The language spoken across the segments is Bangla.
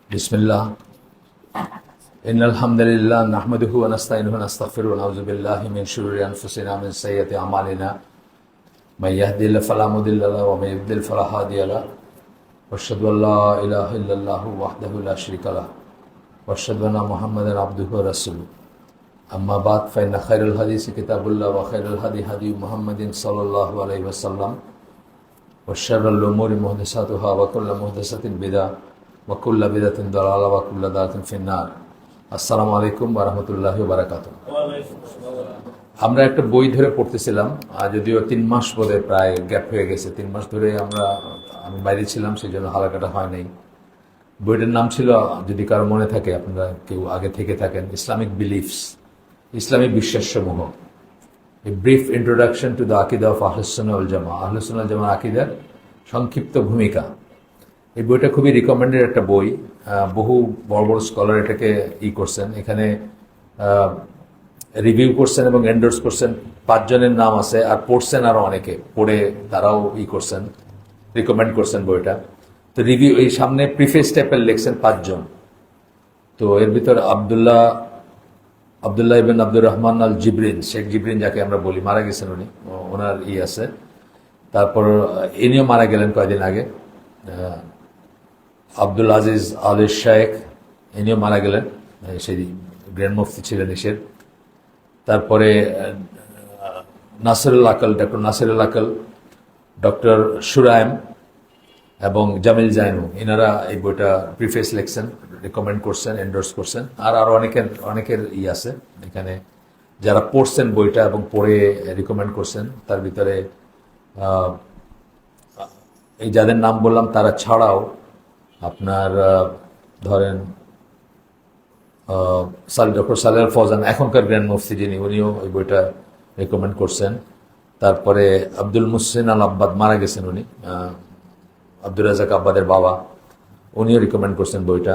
बिस्मिल्लाह इन्नल हम्दुलिल्लाह नहमदुहु व नस्तईनुहु व नस्तगफिरुहु व नऊज़ु बिल्लाहि मिन शुरूरि अनफुसिना व मिन सय्यिआति अमालिना मन यहदिहिल्लाहु फला मुदिल्ल लहु व मन युद्लिल फला हादिय लहु व अशहदु अन ला इलाहा इल्लल्लाहु वहदहु ला शरीका लहु व अशहदु अन्ना मुहम्मदन अब्दुहु व रसूलुहु अम्मा बाद फ़इन्न खैरुल हदीसि किताबुल्लाह व खैरुल हदी हदी मुहम्मदिन सल्लल्लाहु अलैहि वसल्लम व शर्रुल उमूरि मुहदसातुहा व कुल्लु मुहदसातिन बिदअह वकुल्ला बिदातिन दलाला वकुल्ला दालातिन फिन्नार। আসসালামু আলাইকুম ওয়া রাহমাতুল্লাহি ওয়া বারাকাতুহু। আমরা একটা বই ধরে পড়তেছিলাম, যদিও 3 মাস বোধহয় প্রায় গ্যাপ হয়ে গেছে। 3 মাস ধরে আমি বাইরে ছিলাম, সেই জন্য হালাকাটা হয় নাই। বইটার নাম ছিল, যদি কারো মনে থাকে, আপনারা কেউ আগে থেকে থাকেন, ইসলামিক বিলিফস, ইসলামী বিশ্বাসসমূহ, a brief introduction to the আকিদা অফ আহলুস সুন্নাহ ওয়াল জামাআহ, আহলুস সুন্নাহ ওয়াল জামাআহ আকিদার সংক্ষিপ্ত ভূমিকা। এই বইটা খুবই রিকমেন্ডেড একটা বই। বহু বড় বড় স্কলার এটাকে করছেন, এখানে রিভিউ করছেন এবং এন্ডোর্স করছেন। 5 জনের নাম আছে, আর পড়ছেন আরো অনেকে, পড়ে তারাও করছেন, রিকমেন্ড করছেন বইটা। তো রিভিউ এই সামনে প্রিফেস টাইপের লিখছেন 5 জন। তো এর ভিতর আব্দুল্লাহ ইবনে আব্দুর রহমান আল জিবরিন, শেখ জিবরিন যাকে আমরা বলি, মারা গেছেন উনি, ওনার আছে। তারপর ইনিও মারা গেলেন কয়েকদিন আগে। আব্দুল আজিজ আল শেখ, ইনিও মারা গেলেন, সেই গ্র্যান্ড মুফতি ছিলেন এসের। তারপরে নাসিরুল আকল, ডক্টর নাসিরুল আকল, ডক্টর সুরাইম এবং জামিল জাইনু, এনারা এই বইটা প্রিফেস লিখছেন, রেকমেন্ড করছেন, এন্ডোর্স করছেন। আর আরো অনেকের আছে এখানে, যারা পড়ছেন বইটা এবং পড়ে রিকমেন্ড করছেন। তার ভিতরে এই যাদের নাম বললাম তারা ছাড়াও আপনার ধরেন ডক্টর সালেহ ফৌজান, এখনকার গ্র্যান্ড মুফতি যিনি, উনিও এই বইটা রেকমেন্ড করছেন। তারপরে আব্দুল মুহসিন আল আব্বাদ, মারা গেছেন উনি, আব্দুর রাজাক আব্বাদের বাবা, উনিও রিকমেন্ড করছেন বইটা।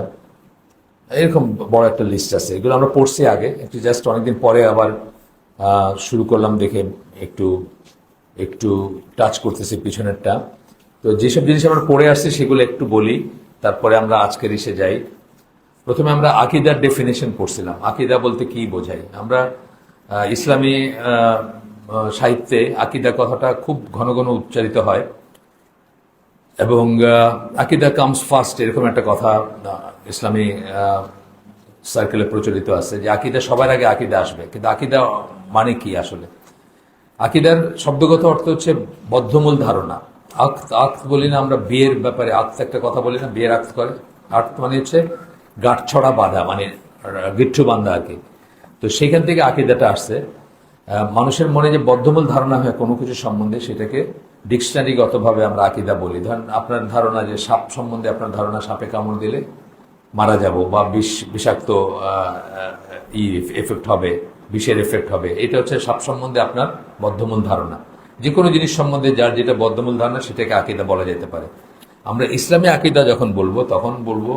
এরকম বড় একটা লিস্ট আছে, এগুলো আমরা পড়ছি আগে, একটু জাস্ট অনেকদিন পরে আবার শুরু করলাম দেখে একটু একটু টাচ করতেছি পিছনেরটা। তো যেসব জিনিস আমরা পড়ে আসছি সেগুলো একটু বলি, তারপরে আমরা আজকের এসে যাই। প্রথমে আমরা আকিদার ডেফিনেশন পড়ছিলাম। আকিদা বলতে কি বোঝাই আমরা? ইসলামী সাহিত্যে আকিদা কথাটা খুব ঘন ঘন উচ্চারিত হয়, এবং আকিদা কামস ফার্স্ট, এরকম একটা কথা ইসলামী সার্কেলে প্রচলিত আছে, যে আকিদা সবার আগে আকিদা আসবে। কিন্তু আকিদা মানে কি আসলে? আকিদার শব্দগত অর্থ হচ্ছে বদ্ধমূল ধারণা। আক্ত বলি না আমরা বিয়ের ব্যাপারে, আক্ত একটা কথা বলি না, বিয়ের আক্ত করে। আক্ত মানে হচ্ছে গাঁটছড়া বাঁধা, মানে গিট্টু বাঁধা আর কি। তো সেখান থেকে আকিদাটা আসছে। মানুষের মনে যে বদ্ধমূল ধারণা হয় কোনো কিছু সম্বন্ধে, সেটাকে ডিকশনারিগতভাবে আমরা আকিদা বলি। ধরেন আপনার ধারণা যে সাপ সম্বন্ধে, আপনার ধারণা সাপে কামড় দিলে মারা যাব, বা বিষাক্ত এফেক্ট হবে, বিষের এফেক্ট হবে, এটা হচ্ছে সাপ সম্বন্ধে আপনার বদ্ধমূল ধারণা। যে কোনো জিনিস সম্বন্ধে যার যেটা বদ্ধমূল ধারণা, সেটাকে আকিদা বলা যেতে পারে। আমরা ইসলামী আকিদা যখন বলবো, তখন বলবো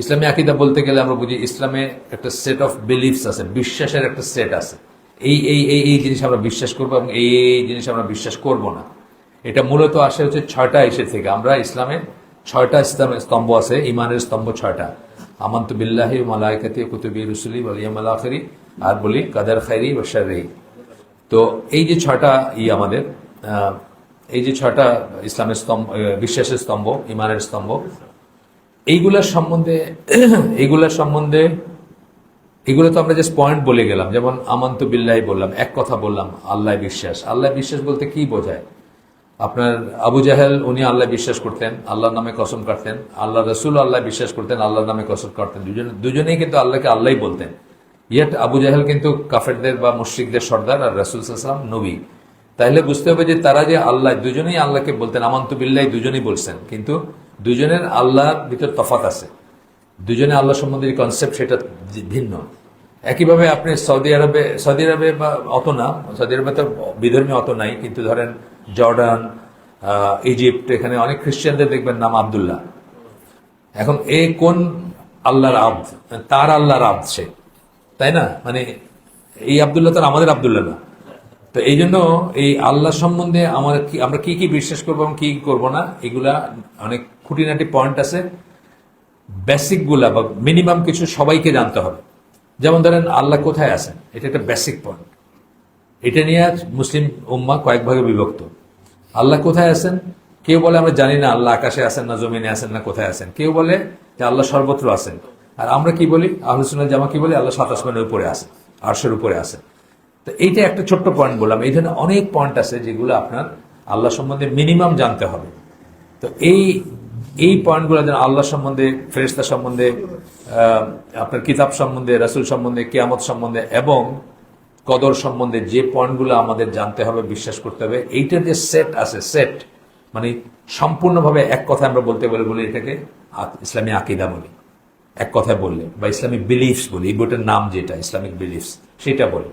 ইসলামী আকিদা বলতে গেলে আমরা বুঝি ইসলামে একটা সেট অফ বিলিফস আছে, বিশ্বাসের একটা সেট আছে। এই এই এই এই জিনিস আমরা বিশ্বাস করবো, এবং এই এই জিনিস আমরা বিশ্বাস করব না। এটা মূলত আসে হচ্ছে 6টা ইসের থেকে। আমরা ইসলামে 6টা ইসলামের স্তম্ভ আছে, ইমানের স্তম্ভ 6টা। আমানতু বিল্লাহি ওয়া মালাইকাতি ওয়া কুতুবি রুসুলি ওয়াল ইয়াউমিল আখিরি, আর বলি কাদার খাইরি ওয়া শাররি। তো এই যে 6টা আমাদের, এই যে 6টা ইসলামের স্তম্ভ, বিশ্বাসের স্তম্ভ, ইমানের স্তম্ভ, এইগুলার সম্বন্ধে এগুলো তো আমরা জাস্ট পয়েন্ট বলে গেলাম। যেমন আমানতু বিল্লাহি বললাম, এক কথা বললাম, আল্লাহ বিশ্বাস। আল্লাহ বিশ্বাস বলতে কি বোঝায়? আপনার আবু জাহেল, উনি আল্লাহ বিশ্বাস করতেন, আল্লাহর নামে কসম কাটতেন। আল্লাহ রসুল আল্লাহ বিশ্বাস করতেন, আল্লাহর নামে কসম কাটতেন। দুজনেই কিন্তু আল্লাহকে আল্লাহই বলতেন। ইয়েট আবু জাহেল কিন্তু কাফেরদের বা মুশরিকদের সর্দার, আর রাসূল সাল্লাল্লাহু আলাইহি ওয়াসাল্লাম নবী। তাইলে বুঝতে হবে যে তারা যে আল্লাহ, দুজনেই আল্লাহকে বলতেন, আমানতু বিল্লাহি দুজনেই বলছেন, কিন্তু দুজনের আল্লাহর ভিতর তফাৎ আছে। দুজনে আল্লাহ সম্বন্ধে কনসেপ্ট সেটা ভিন্ন। একইভাবে আপনি সৌদি আরবে বা অত না, সৌদি আরবে তো বিধর্মী অত নাই, কিন্তু ধরেন জর্ডান, ইজিপ্ট, এখানে অনেক খ্রিস্টানদের দেখবেন নাম আব্দুল্লাহ। এখন কোন আল্লাহর আব্দ? তার আল্লাহর আব্দ সে, তাই না? মানে এই আব্দুল্লাহ তো আমাদের আব্দুল্লাহ না। তো এই জন্য এই আল্লাহ সম্বন্ধে আমরা কি কি বিশ্বাস করবো এবং কি করবো না, এগুলা অনেক খুঁটিনাটি পয়েন্ট আছে। বেসিকগুলা বা মিনিমাম কিছু সবাইকে জানতে হবে। যেমন ধরেন আল্লাহ কোথায় আছেন, এটা একটা বেসিক পয়েন্ট। এটা নিয়ে মুসলিম উম্মাহ কয়েক ভাগে বিভক্ত। আল্লাহ কোথায় আছেন, কেউ বলে আমরা জানি না আল্লাহ আকাশে আছেন না জমিনে আছেন না কোথায় আছেন, কেউ বলে যে আল্লাহ সর্বত্র আছেন। আর আমরা কি বলি, আহলে সুন্নাত জামা কি বলি, আল্লাহ 7 আসমানের উপরে আছেন, আরশের উপরে আছেন। তো এইটা একটা ছোট্ট পয়েন্ট বললাম। এই ধরনের অনেক পয়েন্ট আছে যেগুলো আপনার আল্লাহ সম্বন্ধে মিনিমাম জানতে হবে। তো এই পয়েন্টগুলো যেন আল্লাহ সম্বন্ধে, ফেরেশতা সম্বন্ধে, আপনার কিতাব সম্বন্ধে, রাসূল সম্বন্ধে, কিয়ামত সম্বন্ধে এবং কদর সম্বন্ধে যে পয়েন্টগুলো আমাদের জানতে হবে, বিশ্বাস করতে হবে, এইটার যে সেট আছে, সেট মানে সম্পূর্ণভাবে এক কথা আমরা বলতে বলি এটাকে ইসলামী আকিদা বলি, এক কথায় বললে, বা ইসলামিক বিলিফস বলি। এই বইটার নাম যেটা ইসলামিক বিলিফস, সেটা বলি।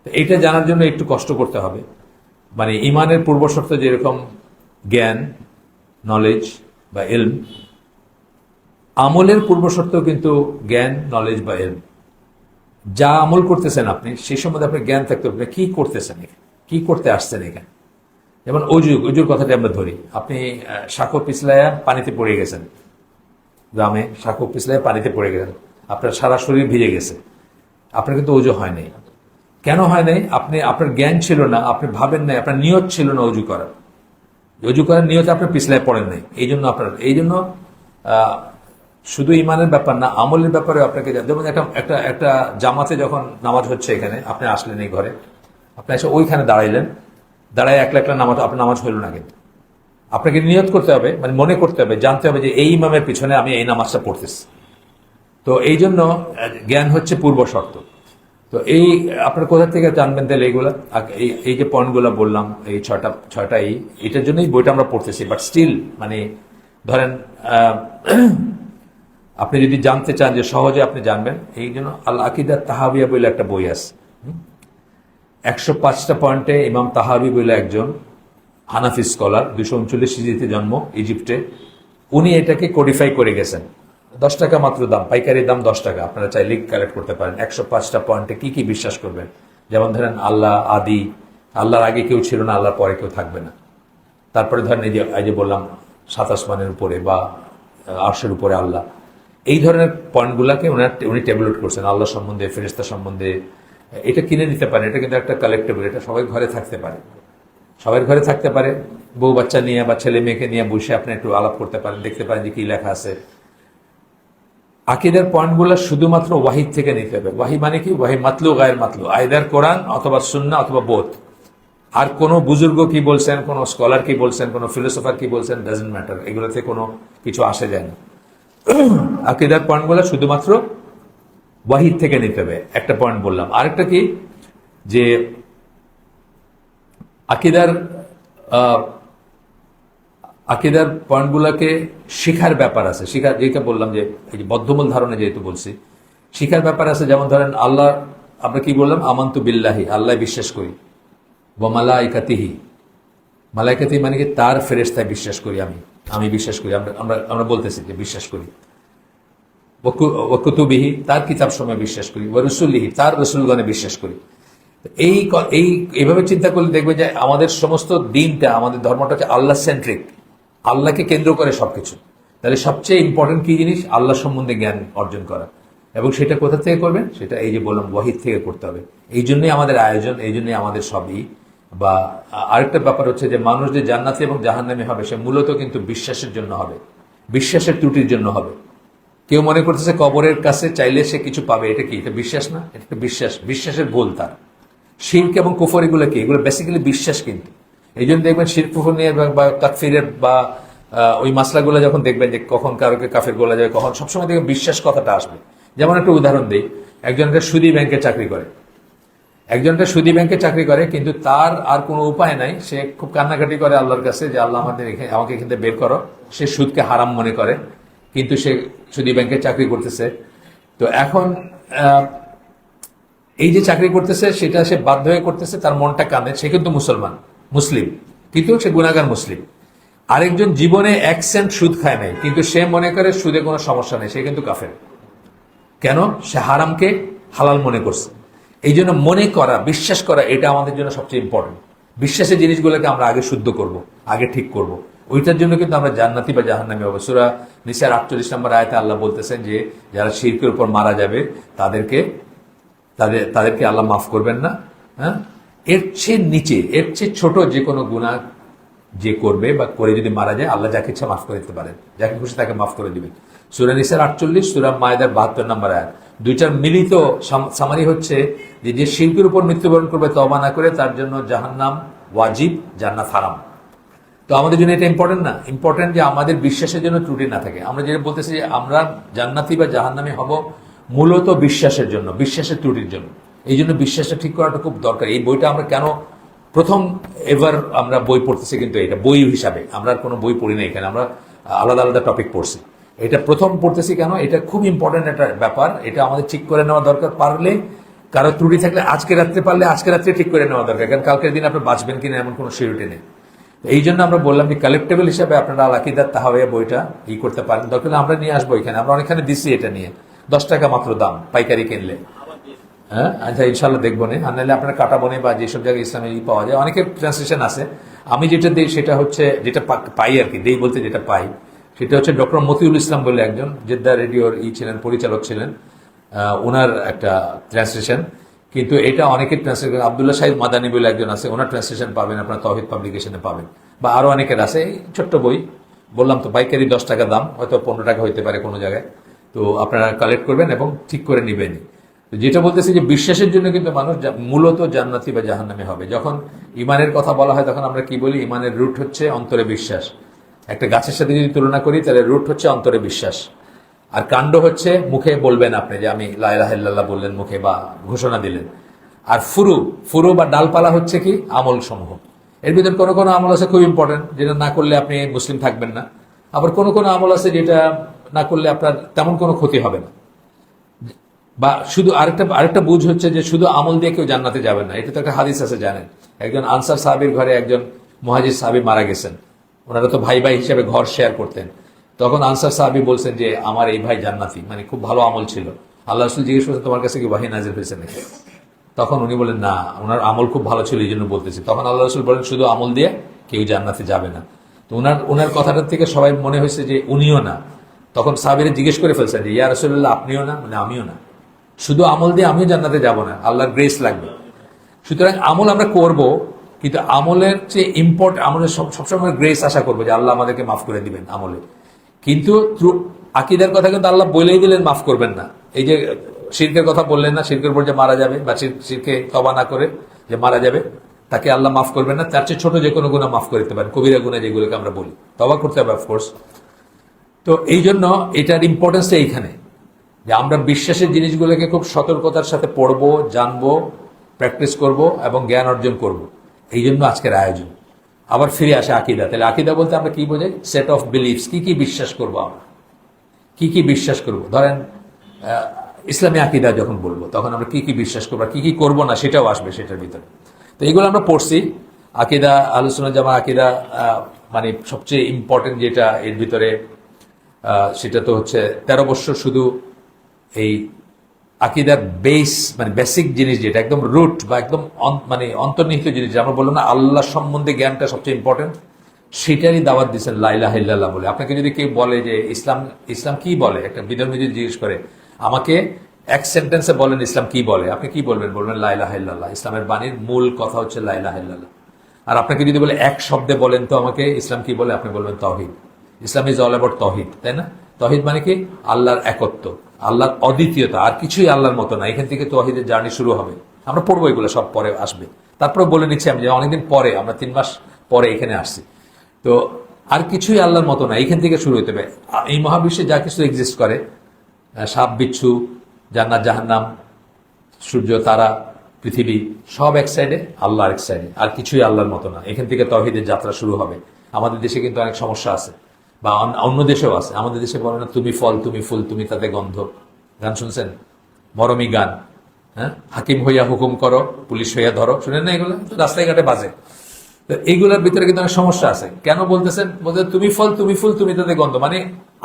তো এইটা জানার জন্য একটু কষ্ট করতে হবে। মানে ইমানের পূর্বশর্ত যেরকম জ্ঞান, নলেজ বা ইলম, আমলের পূর্বশর্ত কিন্তু জ্ঞান, নলেজ বা ইলম। যা আমল করতেছেন আপনি সেই সম্বন্ধে আপনার জ্ঞান থাকতে হবে, কি করতেছেন এখানে, কি করতে আসছেন এখানে। যেমন অজুর কথাটা আমরা ধরি, আপনি শাঁখো পিছলায়া পানিতে পড়ে গেছেন, গ্রামে শাঁখো পিছলায়া পানিতে পড়ে গেছেন, আপনার সারা শরীর ভিজে গেছে, আপনার কিন্তু অজু হয় নাই। কেন হয় নাই? আপনার জ্ঞান ছিল না, আপনি ভাবেন নাই, আপনার নিয়ত ছিল না অজু করার। অজু করার নিয়তে আপনি পিছলায় পড়েন নাই, এই জন্য শুধু ইমানের ব্যাপার না, আমলের ব্যাপারে আপনাকে, যেমন একটা জামাতে যখন নামাজ হচ্ছে, এখানে আপনি আসলেন এই ঘরে, আপনি এসে ওইখানে দাঁড়ায় একলা নামাজ, আপনার নামাজ হইল না। কিন্তু আপনাকে নিয়ত করতে হবে, মানে মনে করতে হবে, জানতে হবে যে এই ইমামের পিছনে আমি এই নামাজটা পড়তেছি। তো এই জন্য জ্ঞান হচ্ছে পূর্ব শর্ত। তো এই আপনার কোথা থেকে জানবেন তাহলে এইগুলা, এই যে পয়েন্টগুলো বললাম, এই ছয়টা এটার জন্যই বইটা আমরা পড়তেছি। বাট স্টিল মানে ধরেন আপনি যদি জানতে চান যে সহজে আপনি জানবেন, এই জন্য আল আকিদা তাহাবিয়া বলে একটা বই আছে। 105টা পয়েন্টে ইমাম তাহাবি বলে একজন হানাফি স্কলার, 239 হিজরিতে জন্ম, ইজিপ্টে, উনি এটাকে কোডিফাই করে গেছেন। 10 টাকা মাত্র দাম, পাইকারি দাম 10 টাকা। আপনারা চাইলে কালেক্ট করতে পারেন। 105টা পয়েন্টে কি কি বিশ্বাস করবেন। যেমন ধরেন আল্লাহ আদি, আল্লাহর আগে কেউ ছিল না, আল্লাহর পরে কেউ থাকবে না। তারপরে ধরেন এই যে বললাম 7 আসমানের উপরে বা আরশের উপরে আল্লাহ। এই ধরনের পয়েন্টগুলোকে উনি টেবল আউট করছেন। আল্লাহ সম্বন্ধে, ফেরেশতা সম্বন্ধে। এটা কিনে নিতে পারেন, এটা কিন্তু একটা কালেক্টেবল, এটা সবাই ঘরে থাকতে পারে, সবার ঘরে থাকতে পারে। বউ বাচ্চা নিয়ে বা ছেলে মেয়েকে নিয়ে বসে আপনি একটু আলাপ করতে পারেন, দেখতে পারেন যে কি লেখা আছে। আকীদার পয়েন্টগুলো শুধুমাত্র ওয়াহিদ থেকে নিতে হবে। ওয়াহি মানে কি? ওয়াহি মাতলু গায়ের মাতলু, আইদার কোরআন অথবা সুন্নাহ অথবা বোথ। আর কোনো বুজুর্গ কি বলছেন, কোনো স্কলার কি বলছেন, কোনো ফিলোসফার কি বলছেন, ডাজন্ট ম্যাটার, এগুলোতে কোনো কিছু আসে যায় না। আকীদার পয়েন্টগুলো শুধুমাত্র ওয়াহিদ থেকে নিতে হবে। একটা পয়েন্ট বললাম। আরেকটা কি, যে আকীদার পয়েন্টগুলোকে শিখার ব্যাপার আছে। শিখার যেটা বললাম, যে এই যে বদ্ধমূল ধারণা যেহেতু বলছি, শিখার ব্যাপার আছে। যেমন ধরেন আল্লাহ, আমরা কি বললাম, আমান্তু বিল্লাহি, আল্লাহ বিশ্বাস করি, ওয়া মালাইকাতিহি, মালাইকাতিহি মানে কি তার ফেরেশতায় বিশ্বাস করি, আমি বিশ্বাস করি, আমরা বলতেছি যে বিশ্বাস করি। ওয়া কুতুবিহি, তার কিতাব সমূহে বিশ্বাস করি। ওয়া রুসুলিহি, তার রসুলগণে বিশ্বাস করি। এইভাবে চিন্তা করলে দেখবে যে আমাদের সমস্ত দিনটা, আমাদের ধর্মটা হচ্ছে আল্লাহ সেন্ট্রিক, আল্লাহকে কেন্দ্র করে সবকিছু। তাহলে সবচেয়ে ইম্পর্টেন্ট কি জিনিস? আল্লাহ সম্বন্ধে জ্ঞান অর্জন করা। এবং সেটা কোথা থেকে করবেন? সেটা এই যে বললাম ওয়াহিদ থেকে করতে হবে। এই জন্যই আমাদের আয়োজন, এই জন্যই আমাদের সবই। বা আরেকটা ব্যাপার হচ্ছে যে মানুষ যে জান্নাতি এবং জাহান্নামী হবে, সে মূলত কিন্তু বিশ্বাসের জন্য হবে, বিশ্বাসের ত্রুটির জন্য হবে। কেউ মনে করতেছে কবরের কাছে চাইলে সে কিছু পাবে, এটা কি? এটা বিশ্বাস না, এটা একটা বিশ্বাসের ভুল। তার শিরক এবং কুফর এগুলো কি? এগুলো বেসিক্যালি বিশ্বাস। কিন্তু এই জন্য দেখবেন শিরক কুফর নিয়ে বা তাকফিরের বা ওই মাসলাগুলো যখন দেখবেন যে কখন কারোকে কাফের বলা যাবে, কখন, সবসময় দেখবেন বিশ্বাস কথাটা আসবে। যেমন একটা উদাহরণ দিই, একজনকে সুদী ব্যাংকে চাকরি করে, কিন্তু তার আর কোনো উপায় নাই। সে খুব কান্নাকাটি করে আল্লাহর কাছে যে আল্লাহ আমাকে এখান থেকে বের করো। সে সুদকে হারাম মনে করে, কিন্তু সে সুদী ব্যাংকে চাকরি করতেছে। তো এখন এই যে চাকরি করতেছে, সেটা সে বাধ্য হয়ে করতেছে, তার মনটা কাঁদে। সে কিন্তু মুসলিম, কিন্তু সে গুনাহগার মুসলিম। আরেকজন জীবনে 1 সেন্ট সুদ খায় নাই, কিন্তু সে মনে করে সুদে কোনো সমস্যা নেই, সে কিন্তু কাফের। কেন? সে হারামকে হালাল মনে করছে। এই জন্য মনে করা, বিশ্বাস করা, এটা আমাদের জন্য সবচেয়ে ইম্পর্টেন্ট। বিশ্বাসের জিনিসগুলোকে আমরা আগে শুদ্ধ করব, আগে ঠিক করব। ওইটার জন্য কিন্তু আমরা জান্নাতি বা জাহান্নামী হবো। সূরা নিসার 48 নম্বর আয়াতে আল্লাহ বলতেছেন যে যারা শিরকের উপর মারা যাবে তাদেরকে আল্লাহ মাফ করবেন না। হ্যাঁ, এর চেয়ে নিচে, এর চেয়ে ছোট যে কোনো গুনাহ যে করবে বা করে যদি মারা যায়, আল্লাহ যাকে ইচ্ছা মাফ করে দিতে পারেন, যাকে খুশি তাকে মাফ করে দিবেন। সূরা নিসার 48, সূরা মায়েদার 72 নম্বর আয়াত, দুইটার মিলিত সামারি হচ্ছে যে শিরকের উপর মৃত্যুবরণ করবে তওবা না করে, তার জন্য জাহান্নাম ওয়াজিব, জান্নাত হারাম। তো আমাদের জন্য এটা ইম্পর্টেন্ট না? ইম্পর্টেন্ট যে আমাদের বিশ্বাসের জন্য ত্রুটি না থাকে। আমরা যেটা বলতেছি যে আমরা জান্নাতি বা জাহান্নামী হব মূলত বিশ্বাসের জন্য, বিশ্বাসের ত্রুটির জন্য। এই জন্য বিশ্বাসটা ঠিক করাটা খুব দরকার। এই বইটা আমরা কেন প্রথম এবার আমরা বই পড়তেছি, কিন্তু এটা বই হিসাবে আমরা কোনো বই পড়ি না, এখানে আমরা আলাদা আলাদা টপিক পড়ছি। এটা প্রথম পড়তেছি কেন? এটা খুব ইম্পর্টেন্ট একটা ব্যাপার, এটা আমাদের ঠিক করে নেওয়া দরকার। পারলে কারো ত্রুটি থাকলে আজকে রাত্রে, পারলে আজকে রাত্রে ঠিক করে নেওয়া দরকার, কারণ কালকের দিন আপনি বাঁচবেন কিনা এমন কোনো সিউরিটি নেই। এই জন্য আমরা বললাম যে কালেক্টেবল হিসাবে আপনারা আল আকিদাত তাহাওয়া বইটা করতে পারেন, দরকার আমরা নিয়ে আসবো এখানে। আমরা অনেকখানে দিচ্ছি এটা নিয়ে, 10 টাকা মাত্র দাম পাইকারি কিনলে। হ্যাঁ, আচ্ছা, ইনশাল্লাহ দেখবো না, আর নাহলে আপনার কাটা বনে বা যেসব জায়গায় ইসলামী পাওয়া যায়, অনেকের ট্রান্সলেশন আছে। আমি যেটা দিই সেটা হচ্ছে, যেটা পাই আর কি, দেই বলতে যেটা পাই সেটা হচ্ছে ডক্টর মতিউল ইসলাম বলে একজন জেদ্দা রেডিওর ছিলেন, পরিচালক ছিলেন, ওনার একটা ট্রান্সলেশন। কিন্তু এটা অনেকের ট্রান্সলেশন, আব্দুল্লাহ শাহিদ মাদানী বলে একজন আছে, ওনার ট্রান্সলেশন পাবেন আপনার তাওহীদ পাবলিকেশনে পাবেন, বা আরো অনেকের আছে। এই ছোট্ট বই, বললাম তো পাইকারি 10 টাকা দাম, হয়তো 15 টাকা হইতে পারে কোনো জায়গায়। তো আপনারা কালেক্ট করবেন এবং ঠিক করে নেবেন। যেটা বলতেছি যে বিশ্বাসের জন্য কিন্তু মানুষ মূলত জান্নাতি বা জাহান্নামী হবে। যখন ইমানের কথা বলা হয় তখন আমরা কি বলি? ইমানের রুট হচ্ছে অন্তরে বিশ্বাস। একটা গাছের সাথে যদি তুলনা করি তাহলে রুট হচ্ছে অন্তরে বিশ্বাস, আর কাণ্ড হচ্ছে মুখে বলবেন আপনি যে আমি লা ইলাহা ইল্লাল্লাহ বললেন মুখে বা ঘোষণা দিলেন। আর ফুরু বা ডালপালা হচ্ছে কি? আমল সমূহ। এর ভিতরে কোনো কোনো আমল আছে খুব ইম্পর্টেন্ট, যেটা না করলে আপনি মুসলিম থাকবেন না। আবার কোনো কোনো আমল আছে যেটা না করলে আপনার তেমন কোনো ক্ষতি হবে না। বা শুধু আরেকটা বুঝ হচ্ছে যে শুধু আমল দিয়ে কেউ জান্নাতে যাবেন না। এটা তো একটা হাদিস আছে, জানেন। একজন আনসার সাহাবীর ঘরে একজন মুহাজির সাহাবী মারা গেছেন। ওনারা তো ভাই ভাই হিসেবে ঘর শেয়ার করতেন। তখন আনসার সাহাবী বলছেন যে আমার এই ভাই জান্নাতি, মানে খুব ভালো আমল ছিল। আল্লাহ রাসূল জিজ্ঞেস করছেন তোমার কাছে কি ওহী নাযিল হয়েছে নাকি? তখন উনি বলেন না, ওনার আমল খুব ভালো ছিল এই জন্য বলতেছি। তখন আল্লাহ রাসূল বলেন শুধু আমল দিয়ে কেউ জান্নাতে যাবে না। তো ওনার কথাটার থেকে সবাই মনে হয়েছে যে উনিও না। তখন সাহাবীরা জিজ্ঞেস করে ফেলছেন যে ইয়া রাসূলুল্লাহ আপনিও না? মানে আমিও না, শুধু আমল দিয়ে আমিও জান্নাতে যাব না, আল্লাহর গ্রেস লাগবে। সুতরাং আমল আমরা করব, কিন্তু আমলের চেয়ে আমলের সবসময় গ্রেস আশা করবো যে আল্লাহ আমাদেরকে মাফ করে দিবেন আমলে। কিন্তু আকীদার কথা কিন্তু আল্লাহ বলেই দিলেন মাফ করবেন না। এই যে শিরকের কথা বললেন না, শিরকের উপর যে মারা যাবে বা শিরকে তওবা না করে যে মারা যাবে তাকে আল্লাহ মাফ করবেন না। তার চেয়ে ছোট যে কোনো গুনাহ মাফ করে দিতে পারেন, কবিরা গুনাহ যেগুলোকে আমরা বলি, তওবা করতে হবে অফকোর্স। তো এই জন্য এটার ইম্পর্টেন্সটা এইখানে যে আমরা বিশ্বাসের জিনিসগুলোকে খুব সতর্কতার সাথে পড়বো, জানবো, প্র্যাকটিস করব এবং জ্ঞান অর্জন করব। এই জন্য আজকের আয়োজন। আবার ফিরে আসে আকীদা। তাহলে আকীদা বলতে আমরা কি বোঝাই? Set of beliefs. কি কি বিশ্বাস করবো আমরা, কি কি বিশ্বাস করব। ধরেন ইসলামী আকীদা যখন বলবো তখন আমরা কি কি বিশ্বাস করবো, কি কি করবো না সেটাও আসবে সেটার ভিতরে। তো এইগুলো আমরা পড়ছি। আকীদা, আহলুস সুন্নাহ ওয়াল জামাআহ আকীদা, মানে সবচেয়ে ইম্পর্টেন্ট যেটা এর ভিতরে, সেটা তো হচ্ছে 13 বছর শুধু এই আকীদার বেস, মানে বেসিক জিনিস যেটা একদম রুট বা একদম মানে অন্তর্নিহিত জিনিস, আমরা বললাম না আল্লাহ সম্বন্ধে জ্ঞানটা সবচেয়ে ইম্পর্টেন্ট, সেটারই দাওয়াত দিচ্ছেন লা ইলাহা ইল্লাল্লাহ বলে। আপনাকে যদি কেউ বলে যে ইসলাম কি বলে, একটা বিধর্মী যদি জিজ্ঞেস করে আমাকে এক সেন্টেন্সে বলেন ইসলাম কি বলে, আপনি কি বলবেন? বলবেন লা ইলাহা ইল্লাল্লাহ। ইসলামের বাণীর মূল কথা হচ্ছে লা ইলাহা ইল্লাল্লাহ। আর আপনাকে যদি বলে এক শব্দে বলেন তো আমাকে ইসলাম কি বলে, আপনি বলবেন তাওহীদ। ইসলাম ইজ অল অ্যাবাউট তাওহীদ, তাই না? তাওহীদ মানে কি? আল্লাহর একত্ব, আল্লাহর অদ্বিতীয়তা, আর কিছুই আল্লাহর মতো না। এখান থেকে তাওহীদের জার্নি শুরু হবে। আমরা পড়বো, এগুলো সব পরে আসবে। তারপরে বলে নিচ্ছি আমি যে অনেকদিন পরে, আমরা 3 মাস পরে এখানে আসছি। তো আর কিছুই আল্লাহর মতো না, এখান থেকে শুরু হতে হবে। এই মহাবিশ্বে যা কিছু এক্সিস্ট করে, সাপ বিচ্ছু, জান্নাত জাহান্নাম, সূর্য তারা, পৃথিবী, সব এক সাইডে, আল্লাহ আরেক সাইডে, আর কিছুই আল্লাহর মতো না। এখান থেকে তাওহীদের যাত্রা শুরু হবে। আমাদের দেশে কিন্তু অনেক সমস্যা আছে, বা অন্য দেশেও আছে। আমাদের দেশে বলে না তুমি ফল তুমি ফুল তুমি তাতে গন্ধ, গান শুনছেন? মরমী গান, হ্যাঁ, হাকিম হইয়া হুকুম করো, পুলিশ হইয়া ধরো, শুনেন না এগুলো? রাস্তায় ঘাটে বাজে। তো এইগুলোর ভিতরে কিন্তু অনেক সমস্যা আছে। কেন বলতেছেন? বলতে তুমি ফল তুমি ফুল তুমি তাতে গন্ধ, মানে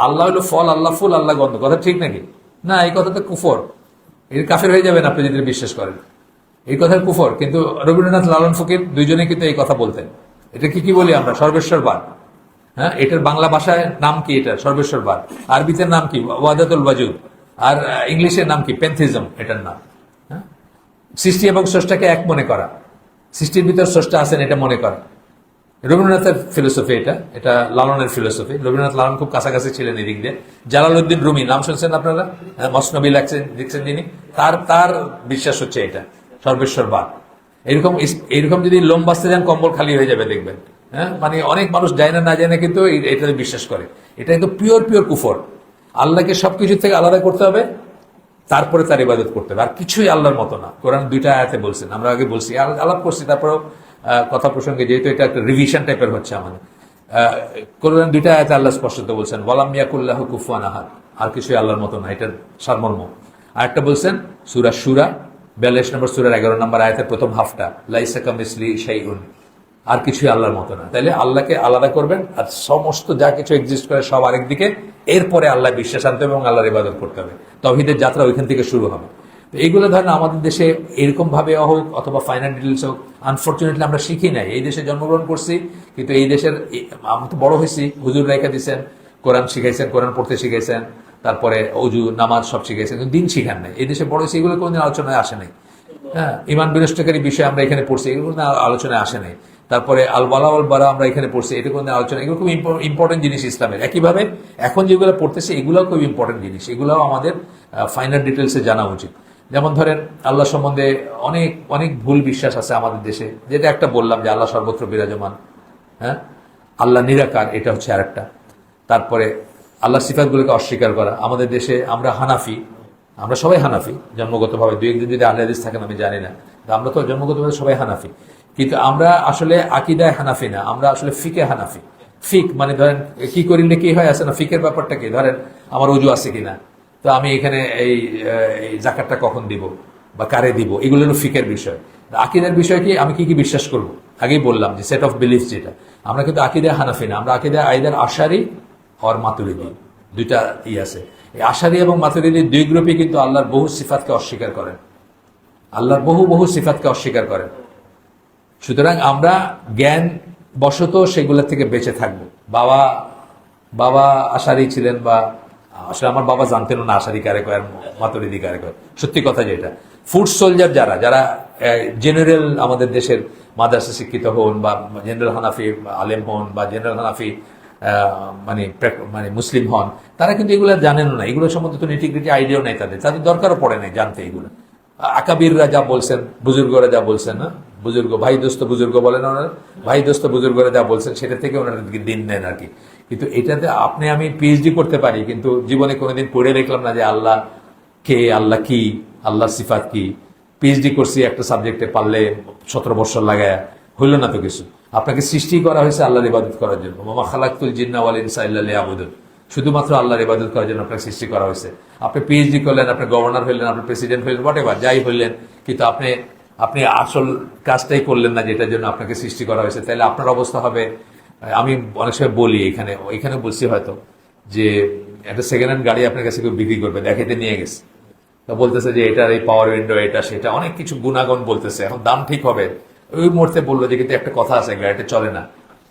আল্লাহ হলো ফল, আল্লাহ ফুল, আল্লাহ গন্ধ। কথা ঠিক নাকি? না, এই কথা তো কুফর। এর কাফের হয়ে যাবেন আপনি যদি বিশ্বাস করেন। এই কথার কুফর। কিন্তু রবীন্দ্রনাথ, লালন ফকির দুইজনে কিন্তু এই কথা বলতেন। এটা কি বলি আমরা? সর্বেশ্বরবাদ। হ্যাঁ, এটার বাংলা ভাষায় নাম কি? এটা সর্বেশ্বর বাদ। আরবিতে নাম কি? ওয়াদাতুল ওয়াজুদ। আর ইংলিশের নাম কি? প্যান্থিজম এটার নাম। হ্যাঁ, সৃষ্টি এবং স্রষ্টাকে এক মনে করা, সৃষ্টির ভিতর স্রষ্টা আছেন এটা মনে করা। রবীন্দ্রনাথের ফিলোসফি এটা, এটা লালনের ফিলোসফি। রবীন্দ্রনাথ লালন খুব কাছাকাছি ছিলেন এদিক দিয়ে। জালালউদ্দিন রুমি নাম শুনছেন আপনারা? মসনবী লিখছেন যিনি, তার বিশ্বাস হচ্ছে এটা সর্বেশ্বরবাদ। এরকম যদি লোম বাঁচতে যান কম্বল খালি হয়ে যাবে দেখবেন। হ্যাঁ, মানে অনেক মানুষ যায় না যায় না কিন্তু এটাতে বিশ্বাস করে। এটা কিন্তু পিওর কুফর। আল্লাহকে সবকিছু থেকে আলাদা করতে হবে, তারপরে তার ইবাদত করতে হবে। আর কিছুই আল্লাহর মতো না। কোরআন 2টা আয়াতে বলছেন, আমরা আগে বলছি, আলাপ করছি, তারপরেও কথা প্রসঙ্গে যেহেতু এটা একটা রিভিশন টাইপের হচ্ছে আমাদের, কোরআন 2টা আয়াতে আল্লাহ স্পষ্টত বলছেন ওয়ালাম ইয়াকুল্লাহু কুফুয়ান আহাদ, আর কিছুই আল্লাহর মতো না, এটার সারমর্ম। আরেকটা বলছেন সূরা সূরা 42 নম্বর সূরার 11 নম্বর আয়াতের প্রথম হাফটা, লাইসা কামিসলি শাইউন, আর কিছুই আল্লাহর মতো না। তাইলে আল্লাহকে আলাদা করবেন, আর সমস্ত যা কিছু এক্সিস্ট করে সব আরেকদিকে, এরপরে আল্লাহ বিশ্বাস আনতে হবে এবং আল্লাহর ইবাদত করতে হবে। তাওহীদের যাত্রা ওইখান থেকে শুরু হবে। তো এইগুলো ধরেন আমাদের দেশে এরকম ভাবে হোক অথবা ফাইনাল ডিটেলস হোক, আনফর্চুনেটলি আমরা শিখি নাই। এই দেশে জন্মগ্রহণ করছি, কিন্তু এই দেশের আমরা তো বড় হয়েছি, হুজুর রেখা দিচ্ছেন, কোরআন শিখাইছেন, কোরআন পড়তে শিখাইছেন, তারপরে অজু নামাজ সব শিখাইছেন, কিন্তু দিন শিখান নাই। এই দেশে বড় হয়েছে, এগুলো কোনোদিন আলোচনায় আসে নাই। হ্যাঁ, ইমান বিনষ্টকারী বিষয় আমরা এখানে পড়ছি, এগুলো আলোচনায় আসে নাই। তারপরে আল ওয়ালা ওয়াল বারা আমরা এখানে পড়ছি, এটা কোনো আলোচনা, এগুলো খুব ইম্পর্টেন্ট জিনিস ইসলামের। একইভাবে এখন যেগুলো পড়তেছি এগুলোও খুব ইম্পর্টেন্ট জিনিস, এগুলোও আমাদের ফাইনাল ডিটেলসে জানা উচিত। যেমন ধরেন আল্লাহ সম্বন্ধে অনেক অনেক ভুল বিশ্বাস আছে আমাদের দেশে, যেটা একটা বললাম যে আল্লাহ সর্বত্র বিরাজমান, হ্যাঁ, আল্লাহ নিরাকার, এটা হচ্ছে আরেকটা। তারপরে আল্লাহ সিফাতগুলোকে অস্বীকার করা। আমাদের দেশে আমরা হানাফি, আমরা সবাই হানাফি জন্মগতভাবে, 2-1 জন যদি আহলে হাদিস থাকেন আমি জানি না, আমরা তো জন্মগতভাবে সবাই হানাফি, কিন্তু আমরা আসলে আকিদায় হানাফি না, আমরা আসলে ফিকে হানাফি। ফিক মানে ধরেন কি করিলে কি হয় আছে না, ফিকের ব্যাপারটা কি, ধরেন আমার ওযু আছে কিনা, তো আমি এখানে এই যাকাতটা কখন দিব বা কারে দিব, এগুলো হলো ফিকের বিষয়। আকিদার বিষয় কি, আমি কি কি বিশ্বাস করব, আগেই বললাম যে সেট অফ বিলিফ যেটা। আমরা কিন্তু আকিদায় হানাফি না, আমরা আকিদায় আইদার আশারি আর মাতুরিদি, 2টা আছে। এই আশারি এবং মাতুরিদি 2 গ্রুপই কিন্তু আল্লাহর বহু সিফাতকে অস্বীকার করেন, আল্লাহর বহু সিফাতকে অস্বীকার করেন। সুতরাং আমরা জ্ঞান বশত সেগুলোর থেকে বেঁচে থাকবো। বাবা আশারি ছিলেন, বা আসলে আমার বাবা জানতেন না আশারি কারে কয় আর মাতুরিদি কারে কয়, সত্যি কথা যেটা। ফুড সোলজার যারা জেনারেল আমাদের দেশের মাদ্রাসা শিক্ষিত হন, বা জেনারেল হানাফি আলেম হন, বা জেনারেল হানাফি মানে মুসলিম হন, তারা কিন্তু এগুলো জানেন না, এগুলো সম্বন্ধে তো নিটিগ্রিটি আইডিয়াও নেই, তাদের দরকারও পড়ে নাই জানতে এগুলো। আকাবিররা যা বলছেন, বুজুর্গরা যা বলছেন, না বুজুর্গ ভাই দোস্ত বুজুর্গ বলেন ওনারা, ভাই দোস্ত বুজুর্গরা যা বলছেন সেটা থেকে ওনারা দিন নেন আর কি। কিন্তু এটাতে আপনি আমি পিএইচডি করতে পারি, কিন্তু জীবনে কোনোদিন পড়ে দেখলাম না যে আল্লাহ কে, আল্লাহ কি, আল্লাহ সিফাত কি। পিএইচডি করছি একটা সাবজেক্টে, পারলে 17 বছর লাগায়, হইল না তো কিছু। আপনাকে সৃষ্টি করা হয়েছে আল্লাহর ইবাদত করার জন্য, ওয়া মা খালাকতুল জিন্না ওয়াল ইনসা ইল্লা লিয়াবুদুন, শুধুমাত্র আল্লাহর ইবাদত করার জন্য আপনাকে সৃষ্টি করা হয়েছে। আপনি পিএইচডি করলেন, আপনি গভর্নর হইলেন, আপনি প্রেসিডেন্ট হইলেন, হোয়াটএভার যাই হইলেন, কিন্তু আপনি আসল কাজটাই করলেন না যেটার জন্য আপনাকে সৃষ্টি করা হয়েছে। তাহলে আপনার অবস্থা হবে, আমি অনেক সময় বলি, এখানে বলছি হয়তো, যে একটা সেকেন্ড হ্যান্ড গাড়ি আপনার কাছে কেউ বিক্রি করবে, দেখাইতে নিয়ে গেছে, তো বলতেছে যে এটার এই পাওয়ার উইন্ডো, এটা সেটা অনেক কিছু গুণাগুণ বলতেছে, এখন দাম ঠিক হবে। ওই মুহূর্তে বললো যে কিন্তু একটা কথা আছে, গাড়িটা চলে না,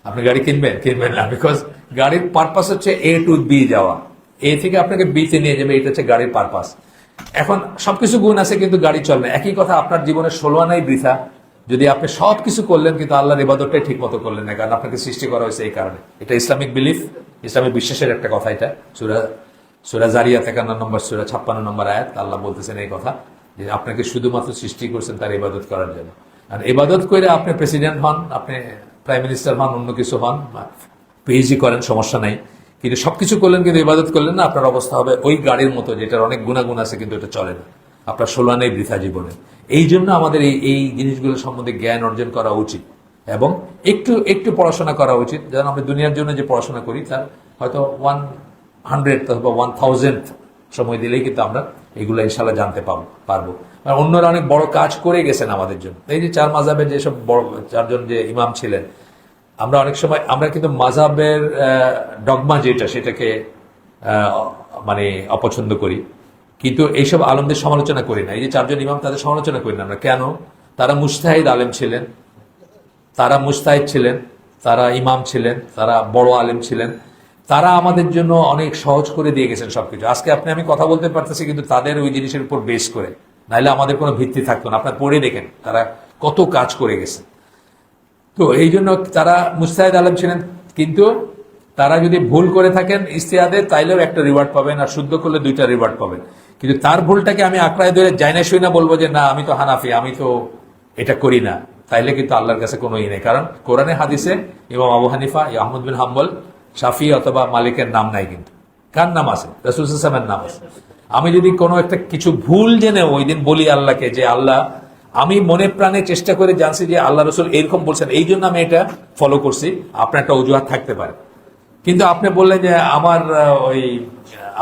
আপনি গাড়ি কিনবেন না, বিকজ গাড়ির পারপাস হচ্ছে A to B যাওয়া, A থেকে আপনাকে B তে নিয়ে যাবে, এটা হচ্ছে গাড়ির পারপাস। এখন সবকিছু গুণ আছে কিন্তু গাড়ি চলে না। একই কথা, আপনার জীবনে 16 আনাই বৃথা যদি আপনি সবকিছু করলেন কিন্তু আল্লাহর ইবাদতটাই ঠিক মতো করলেন না, কারণ আপনাকে সৃষ্টি করা হয়েছে এই কারণে। এটা ইসলামিক বিলিফ, ইসলামিক বিশ্বাসের একটা কথা। এটা সূরা জারিয়াত 51 নম্বর সূরা 56 নম্বর আয়াত, আল্লাহ বলতেছেন এই কথা যে আপনাকে শুধুমাত্র সৃষ্টি করছেন তার ইবাদত করার জন্য। আর ইবাদত করে আপনি প্রেসিডেন্ট হন, আপনি প্রাইম মিনিস্টার হন, অন্য কিছু হন, পিএইচডি করেন, সমস্যা নাই, কিন্তু সবকিছু করলেন কিন্তু ইবাদত করলেন না, আপনার অবস্থা হবে ওই গাড়ির মতো যেটার অনেক গুণাগুণ আছে কিন্তু এটা চলে না, আপনার 16 আনাই বৃথা জীবনে। এই জন্য আমাদের এই জিনিসগুলো সম্বন্ধে জ্ঞান অর্জন করা উচিত এবং একটু পড়াশোনা করা উচিত। যেন আমরা দুনিয়ার জন্য যে পড়াশোনা করি তার হয়তো 100 অথবা 1000 সময় দিলেই কিন্তু আমরা এগুলো ইনশাল্লাহ জানতে পারবো। অন্যরা অনেক বড় কাজ করে গেছেন আমাদের জন্য। এই যে 4 মাযহাবের যেসব বড় 4জন যে ইমাম ছিলেন, আমরা অনেক সময় আমরা কিন্তু মাযহাবের ডগমা যেটা সেটাকে মানে অপছন্দ করি, কিন্তু এইসব আলেমদের সমালোচনা করি না। এই যে 4জন ইমাম, তাদের সমালোচনা করি না আমরা। কেন? তারা মুজতাহিদ আলেম ছিলেন, তারা মুজতাহিদ ছিলেন, তারা ইমাম ছিলেন, তারা বড় আলেম ছিলেন, তারা আমাদের জন্য অনেক সহজ করে দিয়ে গেছেন সবকিছু। আজকে আমি কথা বলতে পারতেছি কিন্তু তাদের ওই জিনিসের উপর বেস করে, নাহলে আমাদের কোনো ভিত্তি থাকতো না। আপনার পড়ে দেখেন তারা কত কাজ করে গেছে। তো এই জন্য তারা মুস্তাহিদ আলেম ছিলেন, কিন্তু তারা যদি ভুল করে থাকেন ইস্তেহাদে তাইলেও একটা রিওয়ার্ড পাবেন, আর শুদ্ধ করলে 2টা রিওয়ার্ড পাবেন। কিন্তু তার ভুলটাকে আমি আঁকড়ায় ধরে যাই শুই না বলবো যে না আমি তো হানাফি, আমি তো এটা করি না, তাইলে কিন্তু আল্লাহর কাছে কোনো নেই। কারণ কোরআনে হাদিসে ইমাম আবু হানিফা, আহমদ বিন হাম্বল, শাফি অথবা মালিকের নাম নাই, কিন্তু কার নাম আছে? রাসূল সাল্লাল্লাহু আলাইহি ওয়াসাল্লামের নাম আছে। আমি যদি কোনো একটা কিছু ভুল জেনে ওই দিন বলি আল্লাহকে যে আল্লাহ আমি মনে প্রাণে চেষ্টা করে জানছি যে আল্লাহ রসুল এরকম বলছেন, এই জন্য আমি এটা ফলো করছি, আপনার একটা অজুহাত থাকতে পারে। কিন্তু আপনি বললেন যে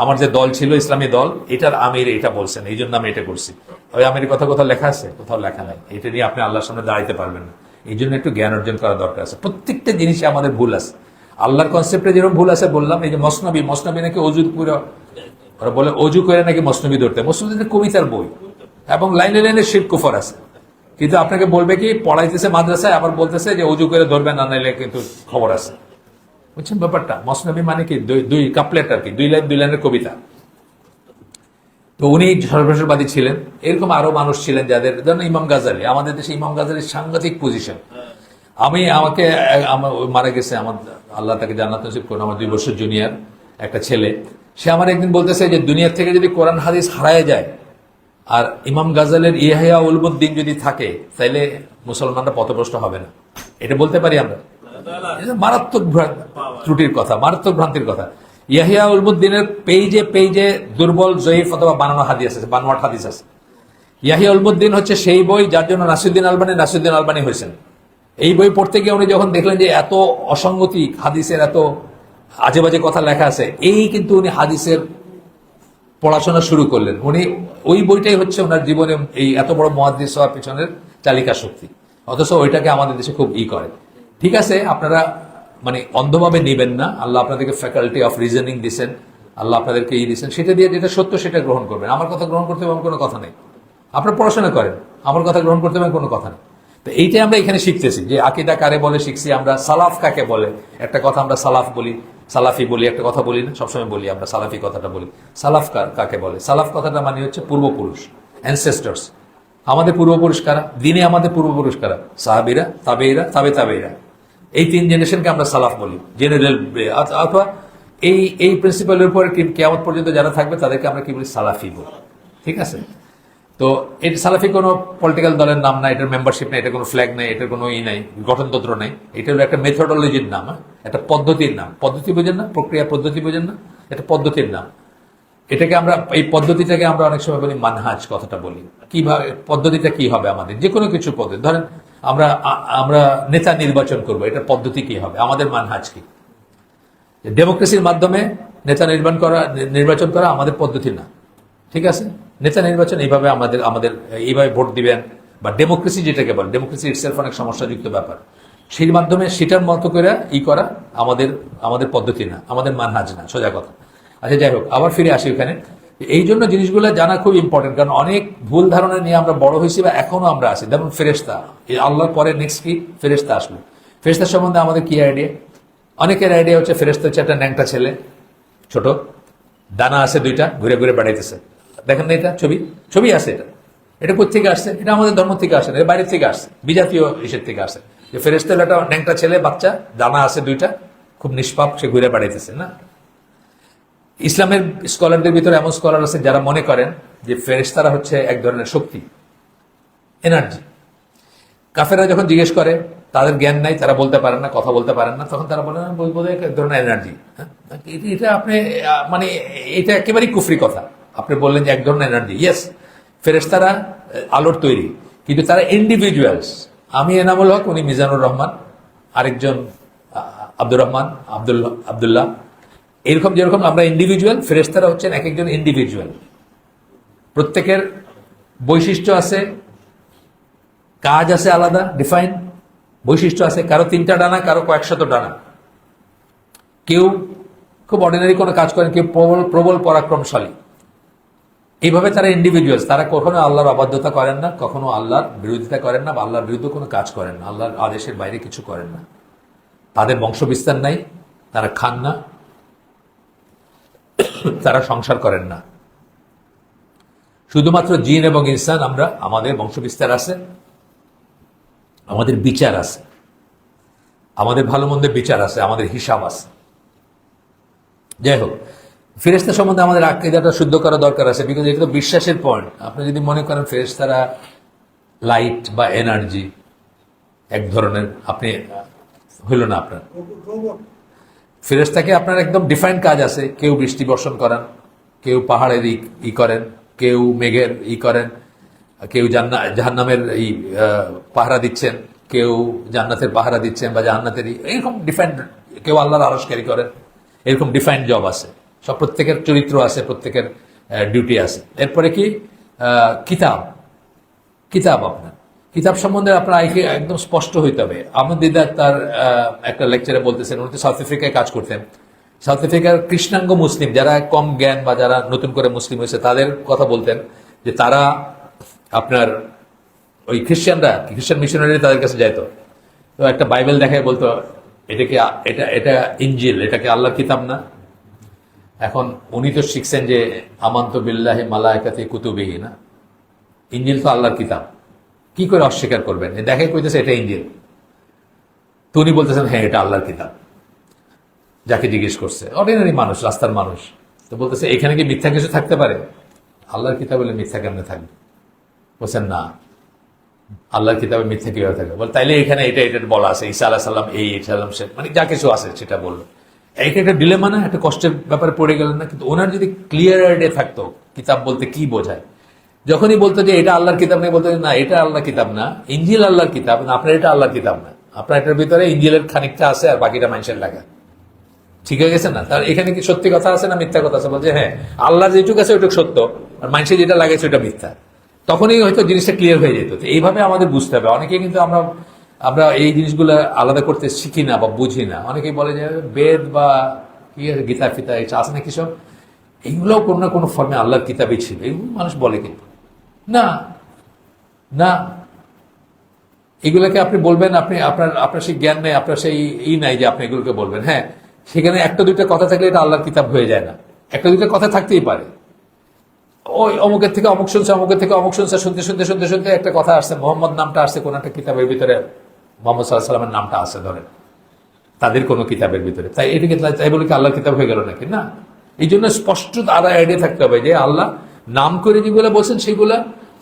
আমার যে দল ছিল ইসলামী দল, এটার আমির এটা বলছেন, এই জন্য আমি এটা করছি। ওই আমির কথা কোথাও লেখা আছে? কোথাও লেখা নাই। এটা নিয়ে আপনি আল্লাহর সামনে দাঁড়াইতে পারবেন না। এই জন্য একটু জ্ঞান অর্জন করা দরকার আছে। প্রত্যেকটা জিনিসে আমাদের ভুল আছে। আল্লাহর কনসেপ্টে যেরকম ভুল আছে বললাম, এই যে মসনবী নাকি অজু করে, ওরা বলে অজু করে নাকি মসনবী ধরতে। মসনবী কবিতার বই এবং লাইনে লাইনে শিরক কুফর আছে। কিন্তু আপনাকে বলবে কি পড়াইতেছে মাদ্রাসায়, আবার বলতেছে যে অজু করে ধরবেন না, নাইলে কিন্তু খবর আছে। বুঝছেন ব্যাপারটা? মসনবী মানে কি দুই কাপলেট আর কি, 2 লাইনের কবিতা। তো উনি সর্বশেষবাদী ছিলেন। এরকম আরো মানুষ ছিলেন যাদের, ধরেন ইমাম গাজালি, আমাদের দেশে ইমাম গাজালির সাংঘাতিক পজিশন। আমাকে মারা গেছে, আমার আল্লাহ তাকে জান্নাত নসিব করুন, আমার 2 বছর জুনিয়র একটা ছেলে। সে আমার একদিন বলতেছে যে দুনিয়া থেকে যদি কোরআন হাদিস হারায় যায় আর ইমাম গাজালের ইহয়া উলুমুদ্দিন যদি থাকে, তাইলে মুসলমানরা পথভ্রষ্ট হবে না। এটা বলতে পারি আমরা? মারাত্মক ত্রুটির কথা, মারাত্মক ভ্রান্তির কথা। ইয়াহিয়া উলুমুদ্দিনের পেজে দুর্বল, জয়ীফ অথবা বানানো হাদিস আছে, বানোয়াট হাদিস আছে। ইয়াহিয়া উলুমুদ্দিন হচ্ছে সেই বই যার জন্য নাসিরুদ্দিন আলবানী হয়েছেন। এই বই পড়তে গিয়ে উনি যখন দেখলেন যে এত অসঙ্গতি, হাদিসের এত আজে বাজে কথা লেখা আছে, কিন্তু উনি হাদিসের পড়াশোনা শুরু করলেন। উনি ওই বইটাই হচ্ছে ওনার জীবনে এই এত বড় মুহাদ্দিস হওয়ার পিছনের চালিকা শক্তি। অথচ ওইটাকে আমাদের দেশে খুব করে। ঠিক আছে, আপনারা অন্ধভাবে নেবেন না। আল্লাহ আপনাদেরকে ফ্যাকাল্টি অফ রিজনিং দিচ্ছেন, আল্লাহ আপনাদেরকে দিচ্ছেন, সেটা দিয়ে যেটা সত্য সেটা গ্রহণ করবেন। আমার কথা গ্রহণ করতে হবে কোনো কথা নেই। আপনারা পড়াশোনা করেন, আমার কথা গ্রহণ করতে হবে কোনো কথা নেই। তো এইটাই আমরা এখানে শিখতেছি যে আকীদা কারে বলে শিখছি আমরা, সালাফ কাকে বলে। একটা কথা আমরা সালাফ বলি, সালাফি বলি, একটা কথা বলি না, সবসময় বলি আমরা সালাফি কথাটা বলি। সালাফ কাকে বলে? সালাফ কথাটা মানে হচ্ছে পূর্বপুরুষ, অ্যানসেস্টার্স। আমাদের পূর্বপুরুষ কারা? দিনে আমাদের পূর্বপুরুষ কারা? সাহাবীরা, তাবেঈরা, তাবেঈরা। এই 3 জেনারেশনকে আমরা সালাফ বলি, জেনারেল। অথবা এই প্রিন্সিপালের উপর কিয়ামত পর্যন্ত যারা থাকবে তাদেরকে আমরা কি বলি? সালাফি বলি। ঠিক আছে? তো এই সালাফি কোনো পলিটিক্যাল দলের নাম না, এটার মেম্বারশিপ নেই, এটা কোনো ফ্ল্যাগ নেই, এটার কোনো নাই, গঠনতন্ত্র নেই। এটা হলো একটা মেথোডোলজির নাম, একটা পদ্ধতির নাম। পদ্ধতি বোঝেন না? প্রক্রিয়া পদ্ধতি বোঝেন না? এটা পদ্ধতির নাম। এটাকে আমরা, এই পদ্ধতিটাকে আমরা অনেক সময় বলি মানহাজ, কথাটা বলি। কিভাবে পদ্ধতিটা কি হবে আমাদের? যে কোনো কিছু পদ্ধতি, ধরেন আমরা নেতা নির্বাচন করব, এটার পদ্ধতি কি হবে? আমাদের মানহাজ কি? ডেমোক্রেসির মাধ্যমে নেতা নির্বাচন করা আমাদের পদ্ধতি না। ঠিক আছে? নেতা নির্বাচন এইভাবে আমাদের এইভাবে ভোট দিবেন, বা ডেমোক্রেসি যেটাকে বলে, ডেমোক্রেসি ইটসেলফ অনেক সমস্যাযুক্ত ব্যাপার। সেই মাধ্যমে সেটার মতো করে করা আমাদের পদ্ধতি না, আমাদের মানহাজ না, সোজা কথা। আচ্ছা, যাই হোক, আবার ফিরে আসি ওখানে। এই জন্য জিনিসগুলো জানা খুব ইম্পর্টেন্ট, কারণ অনেক ভুল ধারণা নিয়ে আমরা বড় হয়েছি বা এখনো আমরা আছি। যেমন ফেরেশতা, আল্লাহর পরে নেক্সট কি? ফেরেশতা আসলো। ফেরেশতার সম্বন্ধে আমাদের কি আইডিয়া? অনেকের আইডিয়া হচ্ছে ফেরেশতা হচ্ছে একটা ন্যাংটা ছেলে, ছোট, ডানা আছে 2টা, ঘুরে ঘুরে বেড়াইতেছে। দেখেন না এটা ছবি আছে। এটা কোথেকে আসছে? এটা আমাদের ধর্ম থেকে আসে না, বাইরের থেকে আসছে, বিজাতীয় ইসের থেকে আসে। যে ফেরেশতা হলো একটা ন্যাংটা ছেলে, বাচ্চা, ডানা আছে 2টা, খুব নিষ্পাপ, সে ঘুরে বেড়াইতেছে না। ইসলামের স্কলারদের ভিতরে এমন স্কলার আছে যারা মনে করেন যে ফেরেশতারা হচ্ছে এক ধরনের শক্তি, এনার্জি। কাফেররা যখন জিজ্ঞেস করে, তাদের জ্ঞান নাই, তারা বলতে পারেন না, কথা বলতে পারেন না, তখন তারা বলে বলবো এক ধরনের এনার্জি। এটা আপনি এটা একেবারেই কুফরি কথা। আপনি বললেন যে এক ধরনের এনার্জি। ইয়েস, ফেরেশতারা আলোর তৈরি, কিন্তু তারা ইন্ডিভিজুয়ালস। আমি এনামুল হক, উনি মিজানুর রহমান, আরেকজন আব্দুর রহমান, আব্দুল্লাহ। এরকম যেরকম আমরা ইন্ডিভিজুয়াল, ফেরেশতারা হচ্ছেন এক একজন ইন্ডিভিজুয়াল। প্রত্যেকের বৈশিষ্ট্য আছে, কাজ আছে আলাদা, ডিফাইন বৈশিষ্ট্য আছে। কারো 3টা ডানা, কারো কয়েকশত ডানা। কেউ খুব অর্ডিনারি কোনো কাজ করেন, কেউ প্রবল পরাক্রমশালী। এইভাবে তারা ইন্ডিভিজুয়ালস। তারা কখনো আল্লাহর অবাধ্যতা করেন না, কখনো আল্লাহর বিরোধিতা করেন না, বা আল্লাহর বিরুদ্ধে কোনো কাজ করেন না, আল্লাহর আদেশের বাইরে কিছু করেন না। তাদের বংশবিস্তার নাই, তারা খান না, তারা সংসার করেন না। শুধুমাত্র জিন এবং ইনসান আমরা, আমাদের বংশবিস্তার আছে, আমাদের বিচার আছে, আমাদের ভালো মন্দের বিচার আছে, আমাদের হিসাব আছে। যাই হোক, ফেরেশতা সম্বন্ধে আমাদের আকীদাটা শুদ্ধ করা দরকার আছে, বিকজ এটা তো বিশ্বাসের পয়েন্ট। আপনি যদি মনে করেন ফেরেশতারা লাইট বা এনার্জি এক ধরনের, আপনি হইল না আপনার ফেরেশতাকে আপনার একদম ডিফাইন্ড কাজ আছে। কেউ বৃষ্টি বর্ষণ করান, কেউ পাহাড়ের ই করেন, কেউ মেঘের করেন, কেউ জাহান্নামের পাহারা দিচ্ছেন, কেউ জান্নাতের পাহারা দিচ্ছেন বা জাহান্নাতের এরকম ডিফাইন্ড, কেউ আল্লাহর আরশকারী করেন, এরকম ডিফাইন্ড জব আছে। সব প্রত্যেকের চরিত্র আছে, প্রত্যেকের ডিউটি আছে। এরপরে কি কিতাব, আপনার কিতাব সম্বন্ধে আপনার আইকে একদম স্পষ্ট হইতে হবে। আহমদ দিদার তার একটা লেকচারে বলতেছেন, উনি তো সাউথ আফ্রিকায় কাজ করতেন। সাউথ আফ্রিকার কৃষ্ণাঙ্গ মুসলিম, যারা কম জ্ঞান বা যারা নতুন করে মুসলিম হয়েছে, তাদের কথা বলতেন যে তারা আপনার ওই খ্রিস্টান মিশনারি তাদের কাছে যাইতো, তো একটা বাইবেল দেখায় বলতো এটা ইনজিল, এটা কি আল্লাহর কিতাব না? এখন উনি তো শিখছেন যে আমান্ত বিল্লাহি মালাইকাতি কুতুবিহি, না, ইনজিল তো আল্লাহর কিতাব, কি করে অস্বীকার করবেন? দেখাই কইতেছে এটা ইনজিল, তো উনি বলতেছেন হ্যাঁ এটা আল্লাহর কিতাব। যাকে জিজ্ঞেস করছে, অর্ডিনারি মানুষ, রাস্তার মানুষ, তো বলতেছে এখানে কি মিথ্যা কিছু থাকতে পারে? আল্লাহর কিতাব বলে মিথ্যা কেমনে থাকবে? বলছেন না, আল্লাহর কিতাবে মিথ্যা কিভাবে থাকবে? বল তাইলে এখানে এটা বলা আছে, ঈসা আলাইহিস সালাম সালাম, সে মানে যা কিছু আছে সেটা বললো। এইটা একটা ডিলেমা না, একটা কষ্টের ব্যাপারে পড়ে গেলেন না? কিন্তু ওনার যদি ক্লিয়ার আইডিয়া থাকতো কিতাব বলতে কি বোঝায়, যখনই বলতো যে এটা আল্লাহর কিতাব নেই, বলতো না এটা আল্লাহর কিতাব না, ইনজিল আল্লাহর কিতাব না, আপনার এটা আল্লাহর কিতাব না, আপনার এটার ভিতরে ইনজিলের খানিকটা আছে আর বাকিটা মানুষের লাগা। ঠিক হয়ে গেছে না? তার এখানে কি সত্যি কথা আছে না মিথ্যা কথা আছে? বলছে হ্যাঁ আল্লাহ যেটুকু আছে ওইটুকু সত্য, আর মানুষের যেটা লাগাইছে ওইটা মিথ্যা। তখনই হয়তো জিনিসটা ক্লিয়ার হয়ে যেত। এইভাবে আমাদের বুঝতে হবে। অনেকে কিন্তু আমরা এই জিনিসগুলো আলাদা করতে শিখি না বা বুঝি না। অনেকেই বলে যে বেদ বা কি গীতা ফিতা এটা আছে না কিসব, এইগুলোও কোনো না কোনো ফর্মে আল্লাহর কিতাবই ছিল, এগুলো মানুষ বলে। কিন্তু না না, এগুলোকে আপনি বলবেন, আপনার সেই জ্ঞান নেই, আপনার সেই নাই যে আপনি এগুলোকে বলবেন। হ্যাঁ, সেখানে একটা দুইটা কথা থাকলে এটা আল্লাহর কিতাব হয়ে যায় না। একটা দুইটা কথা থাকতেই পারে, ওই অমুকের থেকে অমুক শুনছে, অমুকের থেকে অমুক শুনছে, শুনতে শুনতে শুনতে শুনতে একটা কথা আসছে, মোহাম্মদ নামটা আসছে কোন একটা কিতাবের ভিতরে, মোহাম্মদ সাল্লাল্লাহু আলাইহি ওয়াসাল্লামের নামটা আছে ধরেন তাদের কোনো কিতাবের ভিতরে, তাই এটাকে তাই বলে কি আল্লাহর কিতাব হয়ে গেল নাকি? না। এই জন্য স্পষ্ট আলাদা আইডিয়া থাকতে হবে যে আল্লাহ নাম করে যেগুলো বলছেন সেগুলা,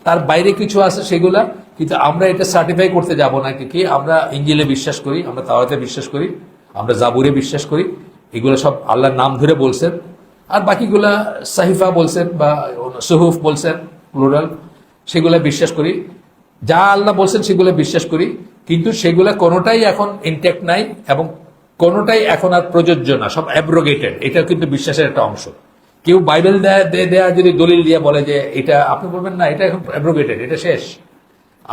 তার বাইরে কিছু আছে সেগুলা। কিন্তু আমরা এটা সার্টিফাই করতে যাব না কি আমরা ইনজিলে বিশ্বাস করি, আমরা তাওরাতে বিশ্বাস করি, আমরা জাবুরে বিশ্বাস করি, এগুলো সব আল্লাহর নাম ধরে বলছেন। আর বাকিগুলা সাহিফা বলছেন বা সুহুফ বলছেন প্লুরাল, সেগুলা বিশ্বাস করি। যা আল্লাহ বলছেন সেগুলো বিশ্বাস করি, কিন্তু সেগুলা কোনোটাই এখন ইনটেক্ট নাই এবং কোনোটাই এখন আর প্রযোজ্য না, সব অ্যাব্রোগেটেড। এটা কিন্তু বিশ্বাসের একটা অংশ। কেউ বাইবেল দেয়া যদি দলিল দিয়ে বলে যে এটা, আপনি বলবেন না এটা এখন অ্যাব্রোগেটেড, এটা শেষ।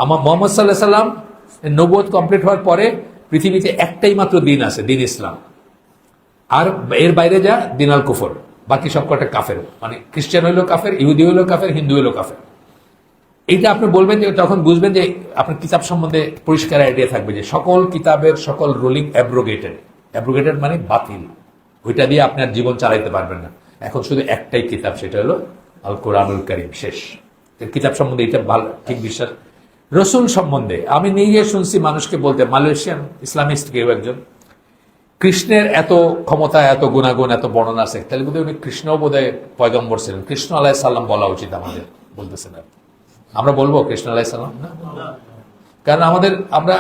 আমার মোহাম্মদ সাল্লাল্লাহু আলাইহি সাল্লাম নবুয়ত কমপ্লিট হওয়ার পরে পৃথিবীতে একটাই মাত্র দিন আছে, দিন ইসলাম। আর এর বাইরে যা দিন আল কুফর, বাকি সব কটা কাফের। মানে খ্রিস্টান হইলো কাফের, ইহুদি হইলো কাফের, হিন্দু হইলো কাফের। এইটা আপনি বলবেন যে তখন বুঝবেন যে আপনার কিতাব সম্বন্ধে পরিষ্কার আইডিয়া থাকবে যে সকল কিতাবের সকল রুলিং অ্যাব্রোগেটেড। অ্যাব্রোগেটেড মানে বাতিল, ওইটা দিয়ে আপনার জীবন চালাইতে পারবেন না। এখন শুধু একটাই কিতাব, সেটা হলো আল কোরআনুল কারীম, শেষ। কিতাব সম্বন্ধে এটা ভালো ঠিক বিশ্বাস। রসুল সম্বন্ধে আমি নিজে শুনছি মানুষকে বলতে, মালয়েশিয়ান ইসলামিস্ট কেউ একজন, কৃষ্ণের এত ক্ষমতা, এত গুণাগুণ, এত বর্ণনা আছে, তাহলে বোধহয় উনি কৃষ্ণ বোধহয় পয়গম্বর ছিলেন। কৃষ্ণ আলাইহিস সালাম বলা উচিত আমাদের, বলতেছেন আর আমরা বলবো কৃষ্ণ আলাইহিস সালাম না, কারণ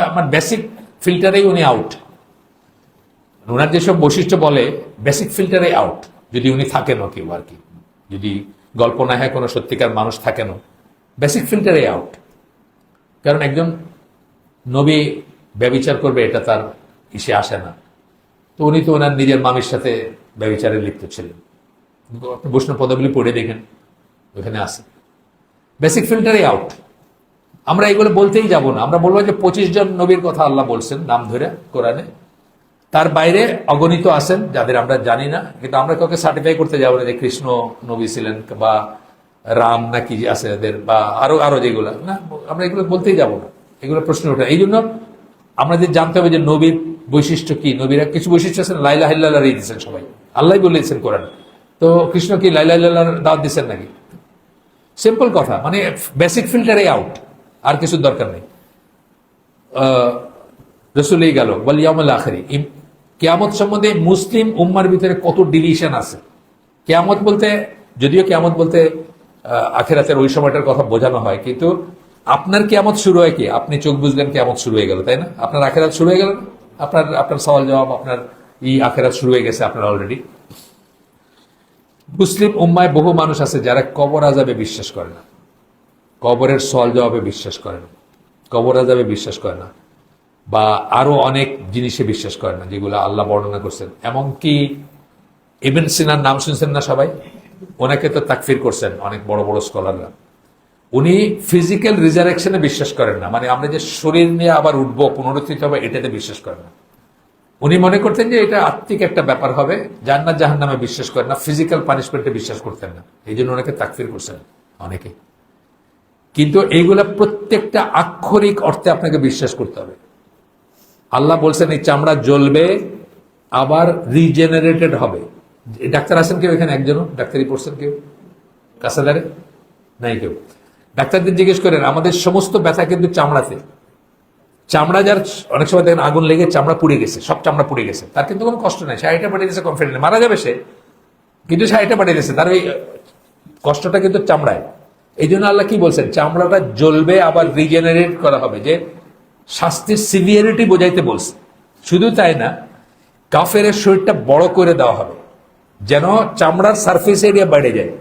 আমার বেসিক ফিল্টারেই উনি আউট। ওনার যেসব বৈশিষ্ট্য বলে বেসিক ফিল্টারে আউট, যদি উনি থাকেনও কেউ আর কি, যদি গল্প না হয় কোনো সত্যিকার মানুষ থাকেনও, বেসিক ফিল্টারে আউট। কারণ একজন নবী ব্যভিচার করবে এটা তার ইসে আসে না। তো উনি তো ওনার নিজের মামির সাথে ব্যভিচারে লিপ্ত ছিলেন। আপনি বৈষ্ণব পদাবলী পড়ে দেখেন, ওখানে আছে। বেসিক ফিল্টারে আউট। আমরা এগুলো বলতেই যাব না। আমরা বলবো যে 25 জন নবীর কথা আল্লাহ বলছেন নাম ধরে কোরআনে, তার বাইরে অগণিত আছেন যাদের আমরা জানি না। কিন্তু আমরা কাউকে সার্টিফাই করতে যাবো না যে কৃষ্ণ নবী ছিলেন বা রাম নাকি আছে এদের, বা আরো যেগুলো না, আমরা এগুলো বলতেই যাব না, এগুলো প্রশ্ন ওঠে। এই জন্য আমাদের জানতে হবে যে নবীর বৈশিষ্ট্য কি, নবীরা কিছু বৈশিষ্ট্য আছেন, লা ইলাহা ইল্লাল্লাহ দিয়েছেন সবাই, আল্লাহ বলেছেন কোরআন। তো কৃষ্ণ কি লা ইলাহা ইল্লাল্লাহর দাওয়াত দিচ্ছেন নাকি? সিম্পল কথা, মানে বেসিক ফিল্টারে আউট, আর কিছু দরকার নেই। রসুলই গেল ওয়াল ইয়াউমিল আখির। কিয়ামত সম্বন্ধে মুসলিম উম্মার ভিতরে কত ডিভিশন আছে। কিয়ামত বলতে, যদিও কিয়ামত বলতে আখিরাতের ওই সময়টার কথা বোঝানো হয়, কিন্তু আপনার কিয়ামত শুরু হয় কি, আপনি চোখ বুঝলেন কিয়ামত শুরু হয়ে গেল, তাই না? আপনার আখিরাত শুরু হয়ে গেল না? আপনার সওয়াল জবাব, আপনার আখিরাত শুরু হয়ে গেছে আপনার অলরেডি। মুসলিম উম্মায় বহু মানুষ আছে যারা কবর আযাবে বিশ্বাস করে না, কবরের সওয়াল জবাবে বিশ্বাস করে না, কবর আযাবে বিশ্বাস করে না, বা আরো অনেক জিনিসে বিশ্বাস করে না যেগুলো আল্লাহ বর্ণনা করছেন। এমনকি ইবনে সিনার নাম শুনছেন না সবাই? ওনাকে তো তাকফির করছেন অনেক বড় বড় স্কলাররা। উনি ফিজিক্যাল রিজারেকশনে বিশ্বাস করেন না, মানে আমরা যে শরীর নিয়ে আবার উঠবো, পুনরুত্থিত হবে, এটাতে বিশ্বাস করেন না। উনি মনে করতেন যে এটা আত্মিক একটা ব্যাপার হবে। জান্নাত জাহান্নামে বিশ্বাস করেন না, ফিজিক্যাল পানিশমেন্টে বিশ্বাস করতেন না, এই জন্য ওনাকে তাকফির করছেন অনেকে। কিন্তু এইগুলা প্রত্যেকটা আক্ষরিক অর্থে আপনাকে বিশ্বাস করতে হবে। আল্লাহ বলছেন এই চামড়া জ্বলবে, আবার রিজেনারেটেড হবে। ডাক্তার আছেন কেউ এখানে? একজনও ডাক্তারি পড়ছেন কেউ কাছাদারে? নাই কেউ। ডাক্তারদের জিজ্ঞেস করেন, আমাদের সমস্ত ব্যথা কিন্তু চামড়াতে। চামড়া যার অনেক সময় দেখেন আগুন লেগে চামড়া পুড়ে গেছে, সব চামড়া পুড়ে গেছে, তার কিন্তু কোনো কষ্ট নাই, শাড়িটা পাঠিয়ে দিয়েছে, কনফিডেন্ট মারা যাবে সে, কিন্তু শাড়িটা পাঠিয়ে দিয়েছে, তার ওই কষ্টটা কিন্তু চামড়ায়। এই জন্য আল্লাহ কি বলছেন, চামড়াটা জ্বলবে, আবার রিজেনারেট করা হবে, যে শাস্তির সিভিয়ারিটি বোঝাইতে বলছে। শুধু তাই না, কাফেরের শরীরটা বড় করে দেওয়া হবে যেন চামড়ার সারফেস এরিয়া বেড়ে যায়,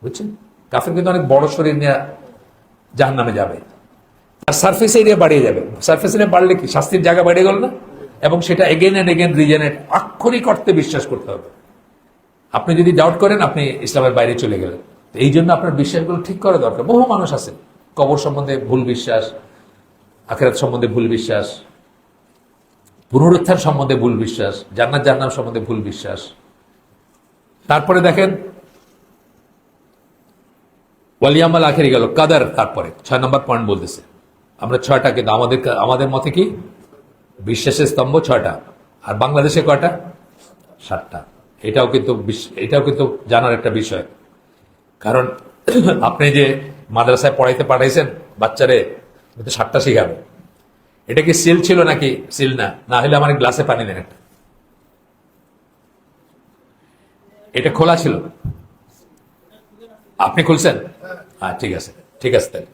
বুঝছেন? কাফের কিন্তু অনেক বড় শরীর নিয়ে জাহান্নামে যাবে, আর সারফেস এরিয়া বাড়িয়ে যাবে। সারফেস এরিয়া বাড়লে কি শাস্তির জায়গা বেড়ে গেল না? এবং সেটা এগেন এন্ড এগেন রিজেনারেট, আক্ষরিক অর্থে বিশ্বাস করতে হবে। আপনি যদি ডাউট করেন, আপনি ইসলামের বাইরে চলে গেলেন। এই জন্য আপনার বিশ্বাসগুলো ঠিক করা দরকার। বহু মানুষ আছে কবর সম্বন্ধে ভুল বিশ্বাস, আখিরাত সম্বন্ধে ভুল বিশ্বাস, পুনরুত্থান সম্বন্ধে ভুল বিশ্বাস, জান্নাত জাহান্নাম সম্বন্ধে ভুল বিশ্বাস। তারপরে দেখেন ওয়াল ইয়াউমিল আখির গেল, কাদার। তারপরে 6 নম্বর পয়েন্ট বলতেছে, আমরা 6টা, কিন্তু আমাদের মতে কি বিশ্বাসের স্তম্ভ 6টা, আর বাংলাদেশে কয়টা? 7টা। এটাও কিন্তু জানার একটা বিষয়। কারণ আপনি যে মাদ্রাসায় পড়াইতে পাঠাইছেন বাচ্চারে, 7টা শিখাবে। এটা কি সিল ছিল নাকি? সিল না, না হলে আমার গ্লাসে পানি দেন একটা। এটা খোলা ছিল, আপনি খুলছেন? হ্যাঁ, ঠিক আছে, ঠিক আছে, তাহলে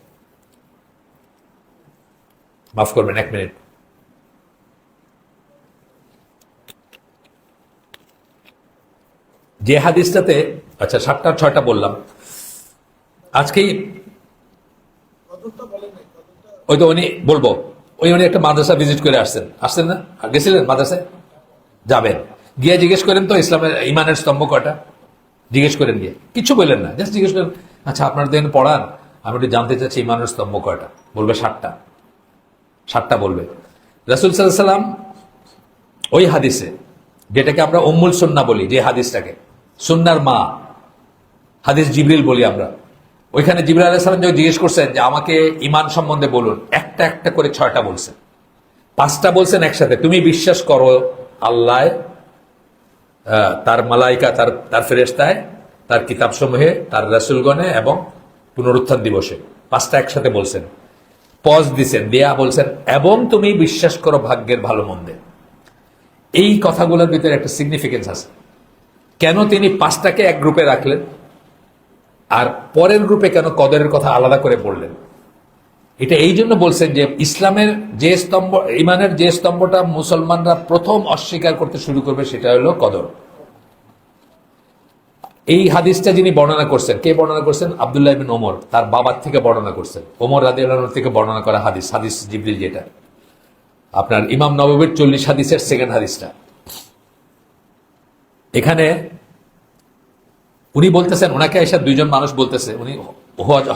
মাফ করবেন, 1 মিনিট। যে হাদিসটাতে, আচ্ছা 7টা 6টা বললাম আজকেই। ওই তো উনি বলবো, উনি একটা মাদ্রাসা ভিজিট করে আসছেন না? গেছিলেন মাদ্রাসায়? যাবেন, গিয়ে জিজ্ঞেস করেন তো ইসলামের ইমানের স্তম্ভ কয়টা, জিজ্ঞেস করেন গিয়ে, কিছু বললেন না, জাস্ট জিজ্ঞেস করেন, আচ্ছা আপনার দেন পড়ান, আমি একটু জানতে চাচ্ছি ইমানের স্তম্ভ কয়টা। বলবে 7টা, 7টা বলবে। রাসূল সাল্লাল্লাহু আলাইহি ওয়াসাল্লাম ওই হাদিসে, যেটাকে আমরা উম্মুল সুন্নাহ বলি, যে হাদিসটাকে সুন্নাহর মা, হাদিস জিবরিল বলি আমরা, ওইখানে জিবরিল আলাইহিস সালাম যখন জিজ্ঞেস করছেন যে আমাকে ঈমান সম্বন্ধে বলুন, একটা একটা করে 6টা বলছেন। 5টা বলছেন একসাথে, তুমি বিশ্বাস করো আল্লাহ, তার মালাইকা, তার ফেরেশতায়, তার কিতাবসমূহে, তার রাসূলগণে এবং পুনরুত্থান দিবসে। 5টা একসাথে বলছেন, পজ দিছেন, দিয়া বলছেন এবং তুমি বিশ্বাস করো ভাগ্যের ভালো মন্দে। এই কথাগুলোর ভিতরে একটা সিগনিফিকেন্স আছে। কেন তিনি 5টাকে এক গ্রুপে রাখলেন, আর পরের গ্রুপে কেন কদরের কথা আলাদা করে বললেন? এটা এই জন্য বলছেন যে ইসলামের যে স্তম্ভ, ইমানের যে স্তম্ভটা মুসলমানরা প্রথম অস্বীকার করতে শুরু করবে, সেটা হলো কদর। এই হাদিসটা যিনি বর্ণনা করছেন, কে বর্ণনা করছেন? আব্দুল্লাহ ইবনে ওমর, তার বাবার থেকে বর্ণনা করছেন। ওমর রাদিয়াল্লাহু আনহু থেকে বর্ণনা করা হাদিস জিবরিল, যেটা আপনার ইমাম নববীর 40 হাদিসের সেকেন্ড হাদিসটা। এখানে উনি বলতেছেন, ওনাকে এসে 2জন মানুষ বলতেছে, উনি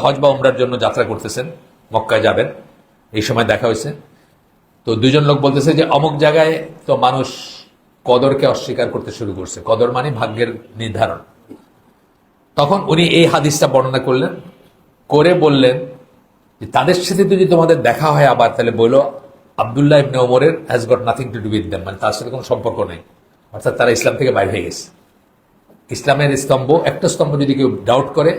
হজ বা উমরার জন্য যাত্রা করতেছেন, মক্কায় যাবেন, এই সময় দেখা হয়েছে। তো 2জন লোক বলতেছে যে অমুক জায়গায় তো মানুষ কদরকে অস্বীকার করতে শুরু করছে, কদর মানে ভাগ্যের নির্ধারণ। তখন উনি এই হাদিসটা বর্ণনা করলেন, করে বললেন যে তাদের সাথে যদি তোমাদের দেখা হয় আবার, তাহলে বলো আব্দুল্লাহ ইবনে ওমরের has got nothing to do with them, মানে তার সাথে কোনো সম্পর্ক নেই, অর্থাৎ তারা ইসলাম থেকে বাইরে হয়ে গেছে। ইসলামের স্তম্ভ, একটা স্তম্ভ যদি কেউ ডাউট করে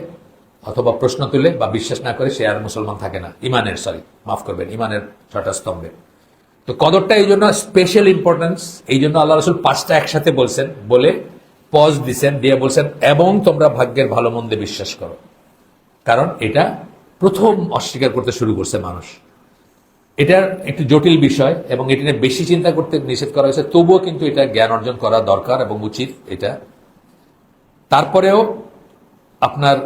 অথবা প্রশ্ন তুলে বা বিশ্বাস না করে, সে আর মুসলমান থাকে না। ইমানের 6টা স্তম্ভে। তো কদরটা এই জন্য স্পেশাল ইম্পর্টেন্স, এই জন্য আল্লাহ রসুল 5টা একসাথে বলছেন, বলে পজ দিচ্ছেন, দিয়ে বলছেন এবং তোমরা ভাগ্যের ভালো মন্দে বিশ্বাস করো। কারণ এটা প্রথম অস্বীকার করতে শুরু করছে মানুষ। এটার একটু জটিল বিষয় এবং এটা নিয়ে বেশি চিন্তা করতে নিষেধ করা হয়েছে, তবুও কিন্তু এটা জ্ঞান অর্জন করা দরকার এবং উচিত এটা। তারপরেও আপনার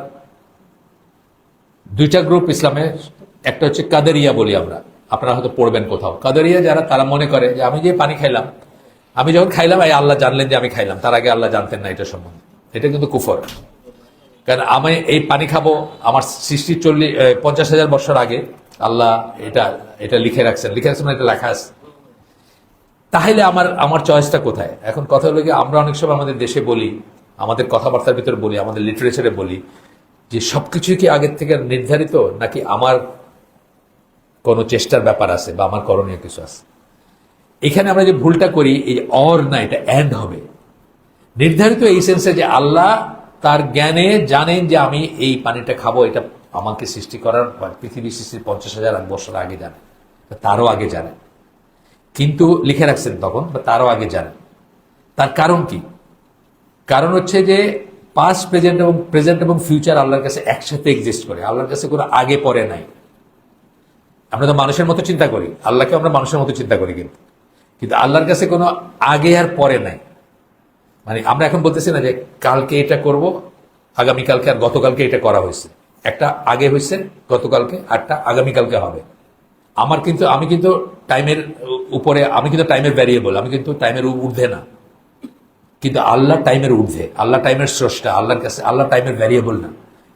2টা গ্রুপ ইসলামে, একটা হচ্ছে কাদেরিয়া বলি আমরা, আপনারা হয়তো পড়বেন কোথাও। কাদেরিয়া যারা, তারা মনে করে যে আমি যে পানি খাইলাম, আমি যখন খাইলাম এই আল্লাহ জানলেন যে আমি খাইলাম, তার আগে আল্লাহ জানতেন না এটা সম্বন্ধে। এটা কিন্তু কুফর। কারণ আমি এই পানি খাবো, আমার সৃষ্টি 50,000 বছর আগে আল্লাহ এটা লিখে রাখছেন, এটা লেখা আছে। তাহলে আমার চয়েসটা কোথায়? এখন কথা হলো কি, আমরা অনেক সময় আমাদের দেশে বলি, আমাদের কথাবার্তার ভিতরে বলি, আমাদের লিটারেচারে বলি যে সবকিছুই কি আগের থেকে নির্ধারিত, নাকি আমার কোনো চেষ্টার ব্যাপার আছে বা আমার করণীয় কিছু আছে। এখানে আমরা যে ভুলটা করি, এই অর না, এটা অ্যান্ড হবে। নির্ধারিত এই সেন্সে যে আল্লাহ তার জ্ঞানে জানেন যে আমি এই পানিটা খাবো, এটা আমাকে সৃষ্টি করার, পৃথিবী সৃষ্টির 50,000 বছর আগে জানেন, তারও আগে জানেন, কিন্তু লিখে রাখছেন তখন, বা তারও আগে জানেন। তার কারণ কি? কারণ হচ্ছে যে পাস্ট, প্রেজেন্ট এবং ফিউচার আল্লাহর কাছে একসাথে এক্সিস্ট করে। আল্লাহর কাছে কোনো আগে পরে নাই। আমরা তো মানুষের মতো চিন্তা করি, আল্লাহকে আমরা মানুষের মতো চিন্তা করি, কিন্তু আল্লাহর কাছে কোনো আগে আর পরে নাই। মানে আমরা এখন বলতেছি না যে কালকে এটা করব, আগামীকালকে আর গতকালকে এটা করা হয়েছে। একটা আগে হয়েছে গতকালকে, আরটা আগামীকালকে হবে। আমি কিন্তু টাইমের উপরে, আমি কিন্তু টাইমের ভ্যারিয়েবল, আমি কিন্তু টাইমের ঊর্ধ্বে না। কিন্তু আল্লাহ টাইমের ঊর্ধ্বে, আল্লাহ টাইমের স্রষ্টা। আল্লাহর কাছে আল্লাহ টাইমের ভ্যারিয়েবল না।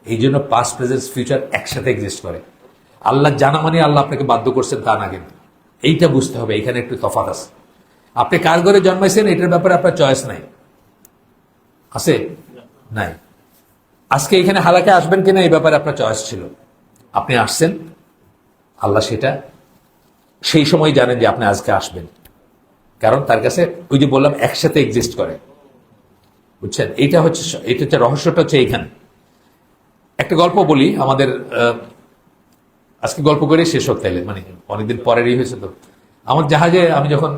এই জন্য পাস্ট, প্রেজেন্ট, ফিউচার একসাথে এক্সিস্ট করে। আল্লাহ জানা মানে আল্লাহ আপনাকে বাধ্য করছেন তা না, কিন্তু এইটা বুঝতে হবে, এখানে একটু তফাৎ আছে। আপনি কার ঘরে জন্মাইছেন এটার ব্যাপারে আপনার চয়েস নাই, আছে? নাই। আজকে এখানে হালাকে আসবেন কিনা এই ব্যাপারে আপনার চয়েস ছিল, আপনি আসছেন। আল্লাহ সেটা সেই সময় জানেন যে আপনি আজকে আসবেন, কারণ তার কাছে ওই যে বললাম একসাথে এক্সিস্ট করে, বুঝছেন? এটা হচ্ছে রহস্যটা হচ্ছে এইখানে। একটা গল্প বলি আমাদের, আজকে গল্প করে শেষ হোক তাইলে, মানে অনেকদিন পরেরই হয়েছে। তো আমার জাহাজে আমি যখন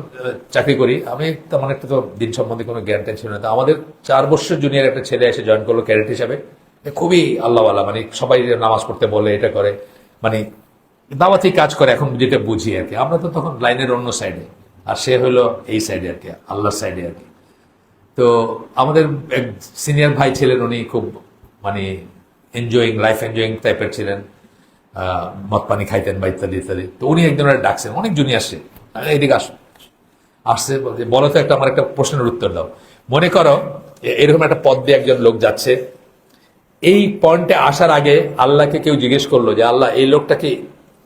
চাকরি করি, আমি তেমন একটা তো দিন সম্বন্ধে কোনো জ্ঞানটা ছিল না। তো আমাদের 4 বছর জুনিয়র একটা ছেলে এসে জয়েন করলো ক্যাডেট হিসাবে। খুবই আল্লাহওয়ালা, মানে সবাই নামাজ পড়তে বলে, এটা করে, মানে দাওয়াতি কাজ করে। এখন যেটা বুঝি আর কি, আমরা তো তখন লাইনের অন্য সাইডে, আর সে হলো এই সাইডে আর কি, আল্লাহর সাইডে আর কি। তো আমাদের এক সিনিয়র ভাই ছিলেন, উনি খুব মানে লাইফ এনজয়িং টাইপের ছিলেন, মদ পানি খাইতেন বা ইত্যাদি ইত্যাদি। তো উনি একজন ডাকছেন, অনেক জুনিয়র আসছে, এইদিকে আসছে, বলো তো আমার একটা প্রশ্নের উত্তর দাও। মনে করো এরকম একটা পথ দিয়ে একজন লোক যাচ্ছে, এই পয়েন্টে আসার আগে আল্লাহকে কেউ জিজ্ঞেস করলো যে আল্লাহ এই লোকটা কি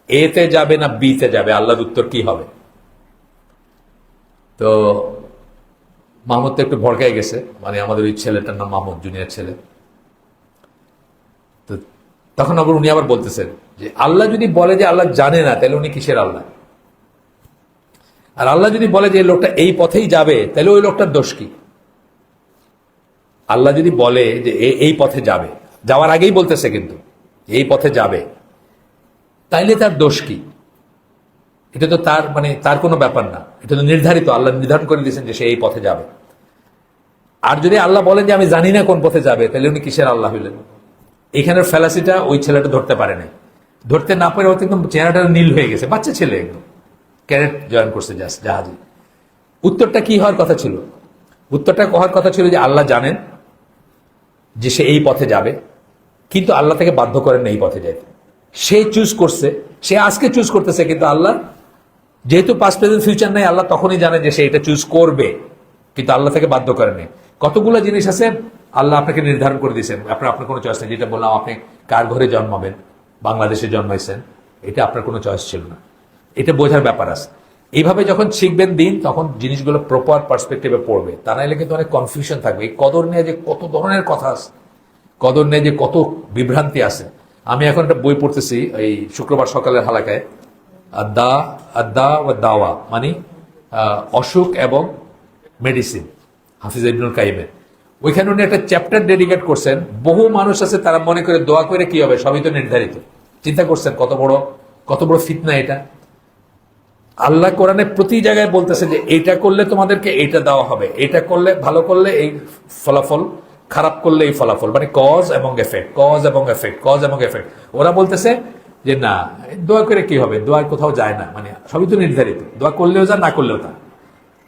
এতে যাবে না বিতে যাবে, আল্লাহর উত্তর কি হবে? তো মাহমুদ তো একটু ভড়কাই গেছে, মানে আমাদের ওই ছেলেটার নাম মাহমুদ, জুনিয়র ছেলে। তো তখন উনি আবার বলতেছেন যে আল্লাহ যদি বলে যে আল্লাহ জানে না, তাহলে উনি কিসের আল্লাহ? আর আল্লাহ যদি বলে যে এই লোকটা এই পথেই যাবে, তাহলে ওই লোকটার দোষ কি? আল্লাহ যদি বলে যে এই পথে যাবে, যাওয়ার আগেই বলতেছে কিন্তু এই পথে যাবে, তাইলে তার দোষ কি? এটা তো তার কোনো ব্যাপার না, এটা তো নির্ধারিত, আল্লাহ নির্ধারণ করে দিয়েছেন যে সে এই পথে যাবে। আর যদি আল্লাহ বলেন যে আমি জানি না কোন পথে যাবে, তাহলে উনি কিসের আল্লাহ হইলেন? এখানের ফ্যালাসিটা ওই ছেলেটা ধরতে পারে নাই। ধরতে না পারে হয়তো একদম চেহারাটা নীল হয়ে গেছে, বাচ্চা ছেলে একদম, ক্যাডেট জয়েন করছে জাহাজে। উত্তরটা কি হওয়ার কথা ছিল? উত্তরটা হওয়ার কথা ছিল যে আল্লাহ জানেন যে সে এই পথে যাবে, কিন্তু আল্লাহ তাকে বাধ্য করেন না এই পথে যেতে। সে চুজ করছে, সে আজকে চুজ করতেছে, কিন্তু আল্লাহ যেহেতু পাস্ট, প্রেজেন্ট, ফিউচার নাই, আল্লাহ তখনই জানেন যে সে এটা চুজ করবে, কিন্তু আল্লাহ তাকে বাধ্য করেন নাই। কতগুলো জিনিস আছে আল্লাহ আপনাকে নির্ধারণ করে দিয়েছেন, আপনার কোনো চয়েস নেই। যেটা বললাম, আপনি কার ঘরে জন্মাবেন, বাংলাদেশে জন্মাইছেন, এটা আপনার কোনো চয়েস ছিল না। এটা বোঝার ব্যাপার আছে। এইভাবে যখন শিখবেন দিন, তখন জিনিসগুলো প্রপার পার্সপেক্টিভে পড়বে। তা নাইলে কিন্তু অনেক কনফিউশন থাকবে। এই কদর নিয়ে যে কত ধরনের কথা আছে, কদর নিয়ে যে কত বিভ্রান্তি আছে। আমি এখন একটা বই পড়তেছি, এই শুক্রবার সকালের হালাকায়, আদা আদা ও দাওয়া মানে অসুখ এবং মেডিসিন, হাফিজ ইবনুল কাইমের। ওইখানে উনি একটা চ্যাপ্টার ডেডিকেট করছেন। বহু মানুষ আছে তারা মনে করে দোয়া করে কি হবে, সবই তো নির্ধারিত। চিন্তা করছেন কত বড় ফিতনা এটা। আল্লাহ কোরআনে প্রতি জায়গায় বলতেছে যে এটা করলে তোমাদেরকে এটা দেওয়া হবে, এটা করলে ভালো করলে এই ফলাফল, খারাপ করলে এই ফলাফল, মানে কজ এবং এফেক্ট, কজ এবং এফেক্ট, কজ এবং এফেক্ট। ওরা বলতেছে যে না, দোয়া করে কি হবে, দোয়া কোথাও যায় না, মানে সবই তো নির্ধারিত, দোয়া করলেও যা না করলেও তা।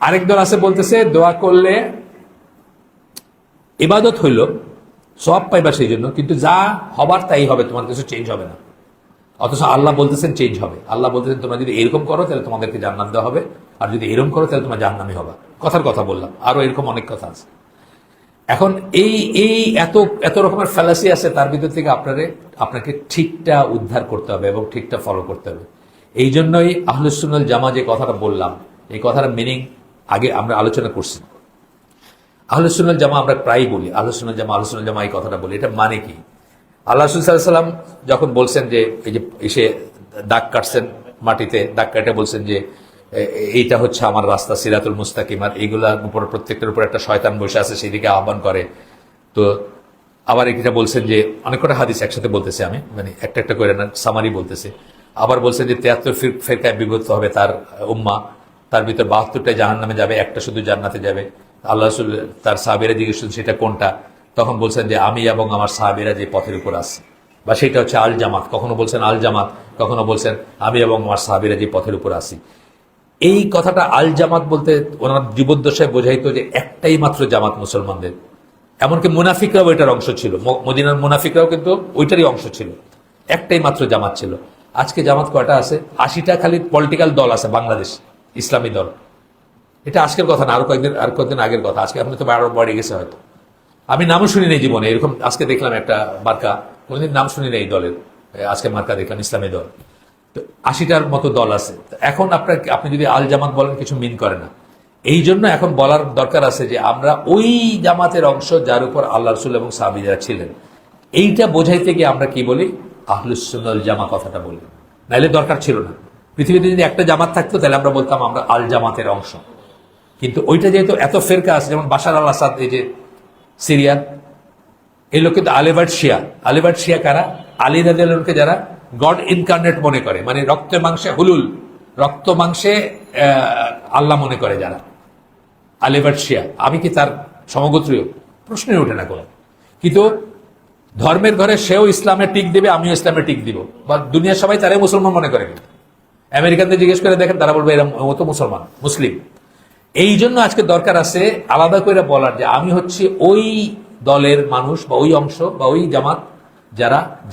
আরেক দল আছে বলতেছে দোয়া করলে ইবাদত হইল, সব পাইবা সেই জন্য, কিন্তু যা হবার তাই হবে, তোমার কিছু চেঞ্জ হবে না। অথচ আল্লাহ বলতেছেন চেঞ্জ হবে। আল্লাহ বলতেছেন তোমরা যদি এরকম করো তাহলে তোমাদেরকে জান্নাত দেওয়া হবে, আর যদি এরকম করো তাহলে তোমার জাহান্নামী হবে। কথার কথা বললাম, আরো এরকম অনেক কথা আছে। এখন এই এত রকমের ফ্যালাসি আছে, তার ভিতর থেকে আপনাকে ঠিকটা উদ্ধার করতে হবে এবং ঠিকটা ফলো করতে হবে। এই জন্যই আহলুস সুন্নাহ ওয়াল জামাত যে কথাটা বললাম, এই কথার মিনিং আগে আমরা আলোচনা করছি। আহলুস সুন্নাহ ওয়াল জামাত আমরা প্রায়ই বলি আহলুস সুন্নাহ ওয়াল জামাত, এই কথাটা বলি। এটা মানে কি? আল্লাহ রাসূল সাল্লাল্লাহু আলাইহি ওয়াসাল্লাম যখন বলছেন যে এই যে এসে দাগ কাটছেন মাটিতে, দাগ কাটে বলছেন যে এইটা হচ্ছে আমার রাস্তা সিরাতুল মুস্তাকিম, আর এইগুলার উপর প্রত্যেকটার উপর একটা শয়তান বসে আছে, সেদিকে আহ্বান করে। তো আবার এটা বলছেন যে অনেক কটা হাদিস একসাথে বলতেছে, আমি মানে একটা করে না, সামারি বলতেছে। আবার বলছেন যে 73 ফিরকায় বিভক্ত হবে তার উম্মাহ, তার ভিতর 72টাই জাহান্নামে যাবে, একটা শুধু জান্নাতে যাবে। আল্লাহ রাসূল তার সাহাবীরা জিজ্ঞেস করছেন সেটা কোনটা, তখন বলছেন যে আমি এবং আমার সাহাবীরা যে পথের উপর আছি, বা সেটা হচ্ছে আল জামাত। কখনো বলছেন আল জামাত, কখনো বলছেন আমি এবং আমার সাহাবীরা যে পথের উপর আছি। এই কথাটা আল জামাত বলতে ওনার জীবদ্দশায় বোঝাইতো যে একটাই মাত্র জামাত মুসলমানদের। এমনকি মুনাফিকরাও এটার অংশ ছিল, মদিনার মুনাফিকরাও কিন্তু ওইটারই অংশ ছিল, একটাই মাত্র জামাত ছিল। আজকে জামাত কয়টা আছে? 80টা খালি পলিটিক্যাল দল আছে বাংলাদেশ, ইসলামী দল। এটা আজকের কথা না, আর কয়েকদিন আগের কথা। আজকে এখন তো আরো বেড়ে গেছে হয়তো। আমি নামও শুনি নেই জীবনে, এরকম আজকে দেখলাম একটা মার্কা, কোনোদিন নাম শুনি নেই দলের, আজকে মার্কা দেখলাম ইসলামী দল। তো 80টার মতো দল আছে। এখন আপনি যদি আল জামাত বলেন কিছু মিন করে না। এই জন্য এখন বলার দরকার আছে যে আমরা ওই জামাতের অংশ যার উপর আল্লাহ রাসূল এবং সাহাবীরা ছিলেন। এইটা বোঝাইতে গিয়ে আমরা কি বলি? আহলুস সুন্নাহ ওয়াল জামাত কথাটা বলি, নাইলে দরকার ছিল না। পৃথিবীতে যদি একটা জামাত থাকতো তাহলে আমরা বলতাম আমরা আল জামাতের অংশ। কিন্তু ওইটা যেহেতু এত ফেরকা আছে, যেমন বাশার আল আসাদ, এই যে সিরিয়ার, এই লোক কিন্তু আলিবার্ট শিয়া। আলিবার্ট শিয়া কারা? আলী রাদিয়াল্লাহু আনহুকে যারা গড ইনকার্নেট মনে করে, মানে রক্তে মাংসে হুলুল, রক্ত মাংসে আল্লাহ মনে করে যারা, আলিবার্ট শিয়া। আমি কি তার সমগোত্রীয়? প্রশ্নই ওঠে না কোনো। কিন্তু ধর্মের ঘরে সেও ইসলামে টিক দেবে, আমিও ইসলামে টিক দিব, বা দুনিয়ার সবাই তারাই মুসলমান মনে করে। কিন্তু আমেরিকানদের জিজ্ঞেস করে দেখেন, তারা বলবে এরা ও তো মুসলমান, মুসলিম। এই জন্য আজকে দরকার আছে আলাদা করে বলার যে আমি হচ্ছে ওই দলের মানুষ, বা ওই অংশ, বা ওই জামাত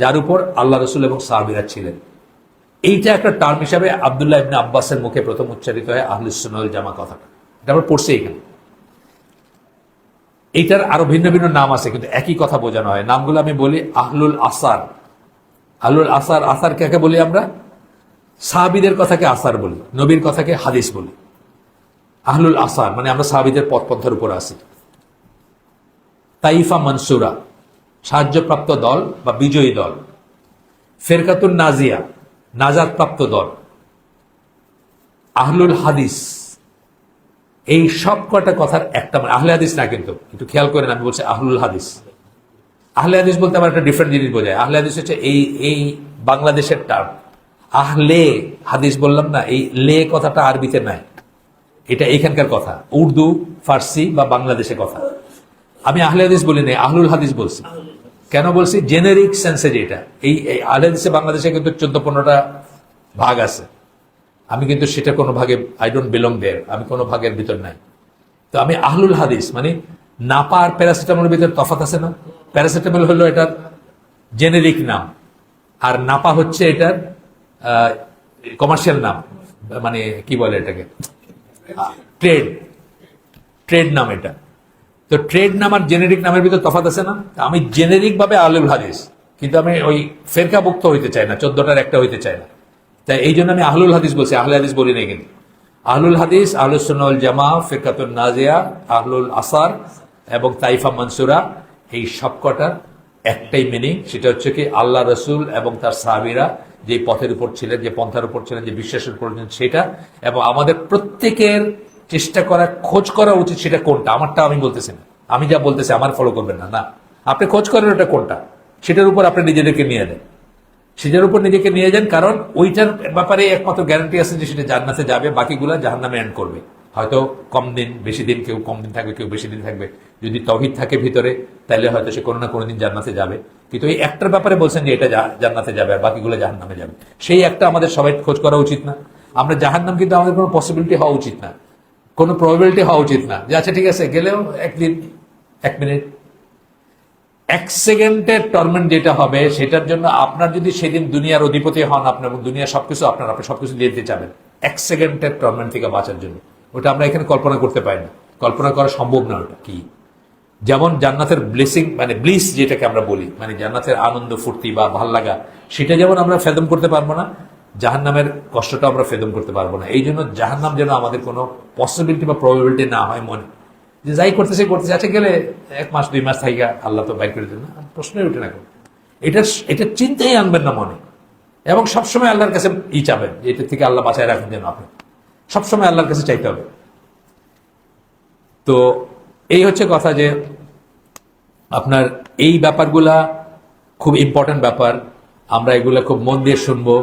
যার উপর আল্লাহ রাসূল এবং সাহাবীরা ছিলেন। এইটা একটা টার্ম হিসাবে আব্দুল্লাহ ইবনে আব্বাসের মুখে প্রথম উচ্চারিত হয় আহলুস সুন্নাহ ওয়াল জামাত কথাটা। এটা আমরা পড়ছি এখানে। এইটার আরো ভিন্ন ভিন্ন নাম আছে, কিন্তু একই কথা বোঝানো হয়। নামগুলো আমি বলি। আহলুল আসার। আহলুল আসার, আসার কাকে বলি আমরা? সাহাবীদের কথাকে আসার বলি, নবীর কথাকে হাদিস বলি। আহলুল আসার মানে আমরা সাহাবীদের পথপন্থার উপর আছি। তাইফা মানসুরা, সাহায্যপ্রাপ্ত দল বা বিজয়ী দল। ফেরকাতুন নাজিয়া, নাজাতপ্রাপ্ত দল। আহলুল হাদিস, এই সব কটা কথার একটা, মানে আহলে হাদিস না, কিন্তু একটু খেয়াল করেন, আমি বলছি আহলুল হাদিস। আহলে হাদিস বলতে আমার একটা ডিফারেন্ট জিনিস বোঝায়। আহলে হাদিস হচ্ছে এই বাংলাদেশের টার্ম। আহলে হাদিস বললাম না, এই লে কথাটা আরবিতে নাই, এটা এখানকার কথা, উর্দু, ফার্সি বা বাংলাদেশের কথা। আমি আহলে হাদিস বলি নাই, আহলুল হাদিস বলছি। কেন বলছি? জেনেরিক সেন্সে যেটা। এই আহলে হাদিসে বাংলাদেশে কিন্তু 14-15টা ভাগ আছে। আমি কিন্তু সেটা কোনো ভাগে, আই ডোন্ট বিলং দেয়ার, আমি কোনো ভাগের ভিতর নাই। তো আমি আহলুল হাদিস মানে নাপা আর প্যারাসিটামলের ভিতরে তফাৎ আছে না? প্যারাসিটামল হলো এটার জেনেরিক নাম, আর নাপা হচ্ছে এটার কমার্শিয়াল নাম, মানে কি বলে এটাকে, ট্রেড নাম এটা। তো ট্রেড নাম আর জেনেরিক নামের ভিতরে তফাৎ আছে না? আমি জেনেরিক ভাবে আহলুল হাদিস, কিন্তু আমি ওই ফেরকাভুক্ত হইতে চাই না, 14টার একটা হইতে চাই না। তাই এই জন্য আমি আহলুল হাদিস বলছি, আহলে হাদিস বলি নাই। কিন্তু আহলুল হাদিস, আহলুস সুন্নাহ ওয়াল জামাত, ফিরকাতুন নাজিয়া, আহলুল আসার এবং তাইফা মানসুরা, এই সবকটার একটাই মিনিং, সেটা হচ্ছে কি আল্লাহ রসুল এবং তার সাহাবীরা যে পথের উপর ছিলেন, যে পন্থার উপর ছিলেন, যে বিশ্বাসের উপর ছিলেন সেটা, এবং আমাদের প্রত্যেকের চেষ্টা করা, খোঁজ করা উচিত সেটা কোনটা। আমারটা আমি বলতেছি না, আমি যা বলতেছি আমার ফলো করবেন না, না, আপনি খোঁজ করেন ওটা কোনটা, সেটার উপর আপনি নিজেদেরকে নিয়ে যান, সেটার উপর নিজেকে নিয়ে যান, কারণ ওইটার ব্যাপারে একমাত্র গ্যারান্টি আছে যে সেটা জান্নাতে যাবে, বাকিগুলা জাহান্নামে এন্ড করবে। হয়তো কম দিন, বেশি দিন, কেউ কম দিন থাকবে, কেউ বেশি দিন থাকবে। যদি তৌহিদ থাকে ভিতরে, তাহলে হয়তো সে কোনো না কোনো দিন জান্নাতে যাবে। কিন্তু এই একটার ব্যাপারে বলছেন যে এটা জান্নাতে যাবে আর বাকিগুলো জাহান্নামে যাবে, সেই একটা আমাদের সবাই খোঁজ করা উচিত না? আমরা জাহান্নাম কিন্তু আমাদের কোনো পসিবিলিটি হওয়া উচিত না, কোনো প্রবাবিলিটি হওয়া উচিত না যে আচ্ছা ঠিক আছে গেলেও একদিন, 1 মিনিট, 1 সেকেন্ডের টর্মেন্ট যেটা হবে, সেটার জন্য আপনার যদি সেদিন দুনিয়ার অধিপতি হন, আপনার দুনিয়া সবকিছু আপনার, আপনি সবকিছু দিয়ে দিতে চাবেন 1 সেকেন্ডের টর্মেন্ট থেকে বাঁচার জন্য, ওটা আমরা এখানে কল্পনা করতে পারি না, কল্পনা করা সম্ভব না। ওটা কি, যেমন জান্নাতের ব্লেসিং মানে ব্লিস যেটাকে আমরা বলি, মানে জান্নাতের আনন্দ ফুর্তি বা ভাল লাগা, সেটা যেমন আমরা ফেদম করতে পারবো না, জাহান্নামের কষ্টটা আমরা ফেদম করতে পারবো না। এই জন্য জাহান্নাম যেন আমাদের কোনো পসিবিলিটি বা প্রবাবিলিটি না হয় মনে, যে যাই করতেছে করতেছে, আচ্ছা গেলে 1 মাস 2 মাস থাইকা আল্লাহ তো বাইর করে দেন না, প্রশ্নই উঠে না। এটা চিন্তাই আনবেন না মনে, এবং সবসময় আল্লাহর কাছে চাবেন যে এটা থেকে আল্লাহ বাঁচায় রাখেন যেন, আপনি সবসময় আল্লাহর কাছে চাইতে হবে। তো এই হচ্ছে কথা যে আপনার এই ব্যাপারগুলা খুব ইম্পর্টেন্ট ব্যাপার, আমরা এগুলা খুব মন দিয়ে শুনবো,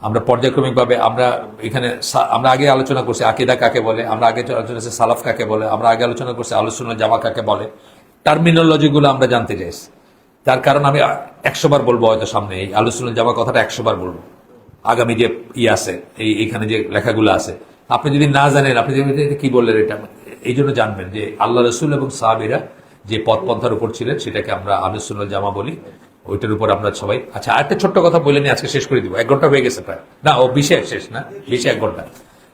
আমরা পর্যায়ক্রমিকভাবে আমরা এখানে আমরা আগে আলোচনা করছি আকীদা কাকে বলে, আমরা আগে আলোচনা করছি সালাফ কাকে বলে, আমরা আগে আলোচনা করছি আহলুস সুন্নাহ জামা কাকে বলে, টার্মিনোলজিগুলো আমরা জানতে চাইছি। তার কারণ আমি 100 বার বলবো হয়তো সামনে, এই আহলুস সুন্নাহ জামা কথাটা 100 বার বলবো, আগামী যে আছে এইখানে যে লেখাগুলো আছে, আপনি যদি না জানেন, আপনি কি বললেন এটা, এই জন্য জানবেন যে আল্লাহ রসুল এবং সাহাবীরা যে পথ পন্থার উপর ছিলেন সেটাকে আমরা আহলুস সুন্নাহ জামা বলি, ওইটার উপর আমরা সবাই। আচ্ছা আরেকটা ছোট্ট কথা বলে নিয়ে আজকে শেষ করে দিব, 1 ঘন্টা হয়ে গেছে প্রায়, না ও 20 শেষ না, 20 1 ঘন্টা।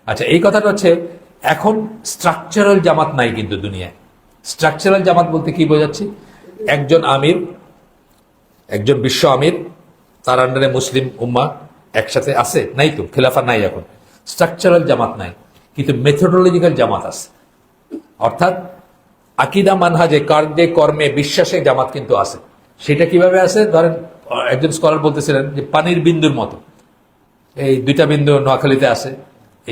আচ্ছা এই কথাটা হচ্ছে, এখন স্ট্রাকচারাল জামাত নাই কিন্তু দুনিয়ায়। স্ট্রাকচারাল জামাত বলতে কি বোঝাচ্ছি, একজন আমির, একজন বিশ্ব আমির, তার আন্ডারে মুসলিম উম্মাহ একসাথে আছে, নাই তো, খেলাফা নাই, এখন স্ট্রাকচারাল জামাত নাই, কিন্তু মেথোডোলজিক্যাল জামাত আছে, অর্থাৎ আকীদা মানহাজে, কার্যে কর্মে বিশ্বাসে জামাত কিন্তু আছে। সেটা কিভাবে আছে, ধরেন একজন স্কলার বলতেছিলেন যে পানির বিন্দুর মতো, এই 2টা বিন্দু নোয়াখালীতে আছে,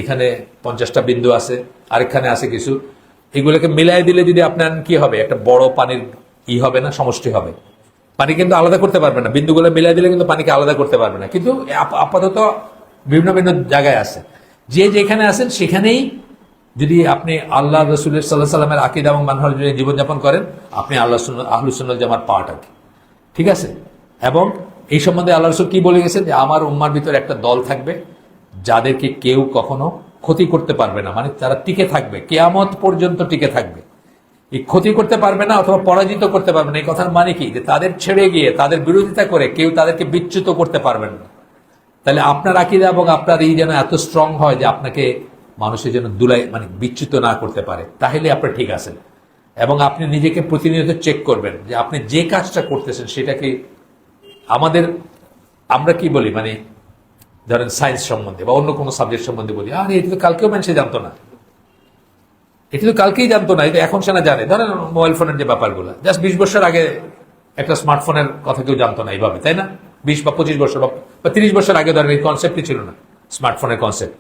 এখানে 50টা বিন্দু আছে, আরেকখানে আছে কিছু, এগুলোকে মিলাই দিলে যদি আপনার কি হবে, একটা বড় পানির হবে না, সমষ্টি হবে। পানি কিন্তু আলাদা করতে পারবে না, বিন্দুগুলো মিলাই দিলে কিন্তু পানিকে আলাদা করতে পারবে না, কিন্তু আপাতত বিভিন্ন বিভিন্ন জায়গায় আছে। যে যেখানে আছেন সেখানেই যদি আপনি আল্লাহ রসুলের সাল্লাহ সাল্লামের আকীদা এবং মানহাজ অনুযায়ী জীবনযাপন করেন, আপনি আহলুস সুন্নাহ জামার পার্ট আর কি, ঠিক আছে। এবং এই সম্বন্ধে আল্লাহ রসুল কি বলে গেছেন, যে আমার উম্মার ভিতরে একটা দল থাকবে যাদেরকে কেউ কখনো ক্ষতি করতে পারবে না, মানে তারা টিকে থাকবে, কিয়ামত পর্যন্ত টিকে থাকবে, এই ক্ষতি করতে পারবে না অথবা পরাজিত করতে পারবে না। এই কথার মানে কি, যে তাদের ছেড়ে গিয়ে তাদের বিরোধিতা করে কেউ তাদেরকে বিচ্যুত করতে পারবেন না। তাহলে আপনার আকীদা এবং আপনার এই যেন এত স্ট্রং হয় যে আপনাকে মানুষের যেন দুলাই মানে বিচ্যুত না করতে পারে, তাহলে আপনি ঠিক আছেন। এবং আপনি নিজেকে প্রতিনিয়ত চেক করবেন যে আপনি যে কাজটা করতেছেন সেটা কি আমরা কি বলি, মানে ধরেন সায়েন্স সম্বন্ধে বা অন্য কোনো সাবজেক্ট সম্বন্ধে বলি, আরে এটা তো কালকেও মানুষে জানতো না, এটা তো কালকেই জানতো না, এটা এখন সেনা জানে। ধরেন মোবাইল ফোনের যে ব্যাপারগুলো, জাস্ট 20 বছর আগে একটা স্মার্টফোনের কথা কেউ জানতো না এইভাবে, তাই না? 20 বা 25 বছর বা 30 বছর আগে ধরেন এই কনসেপ্টই ছিল না, স্মার্টফোনের কনসেপ্ট।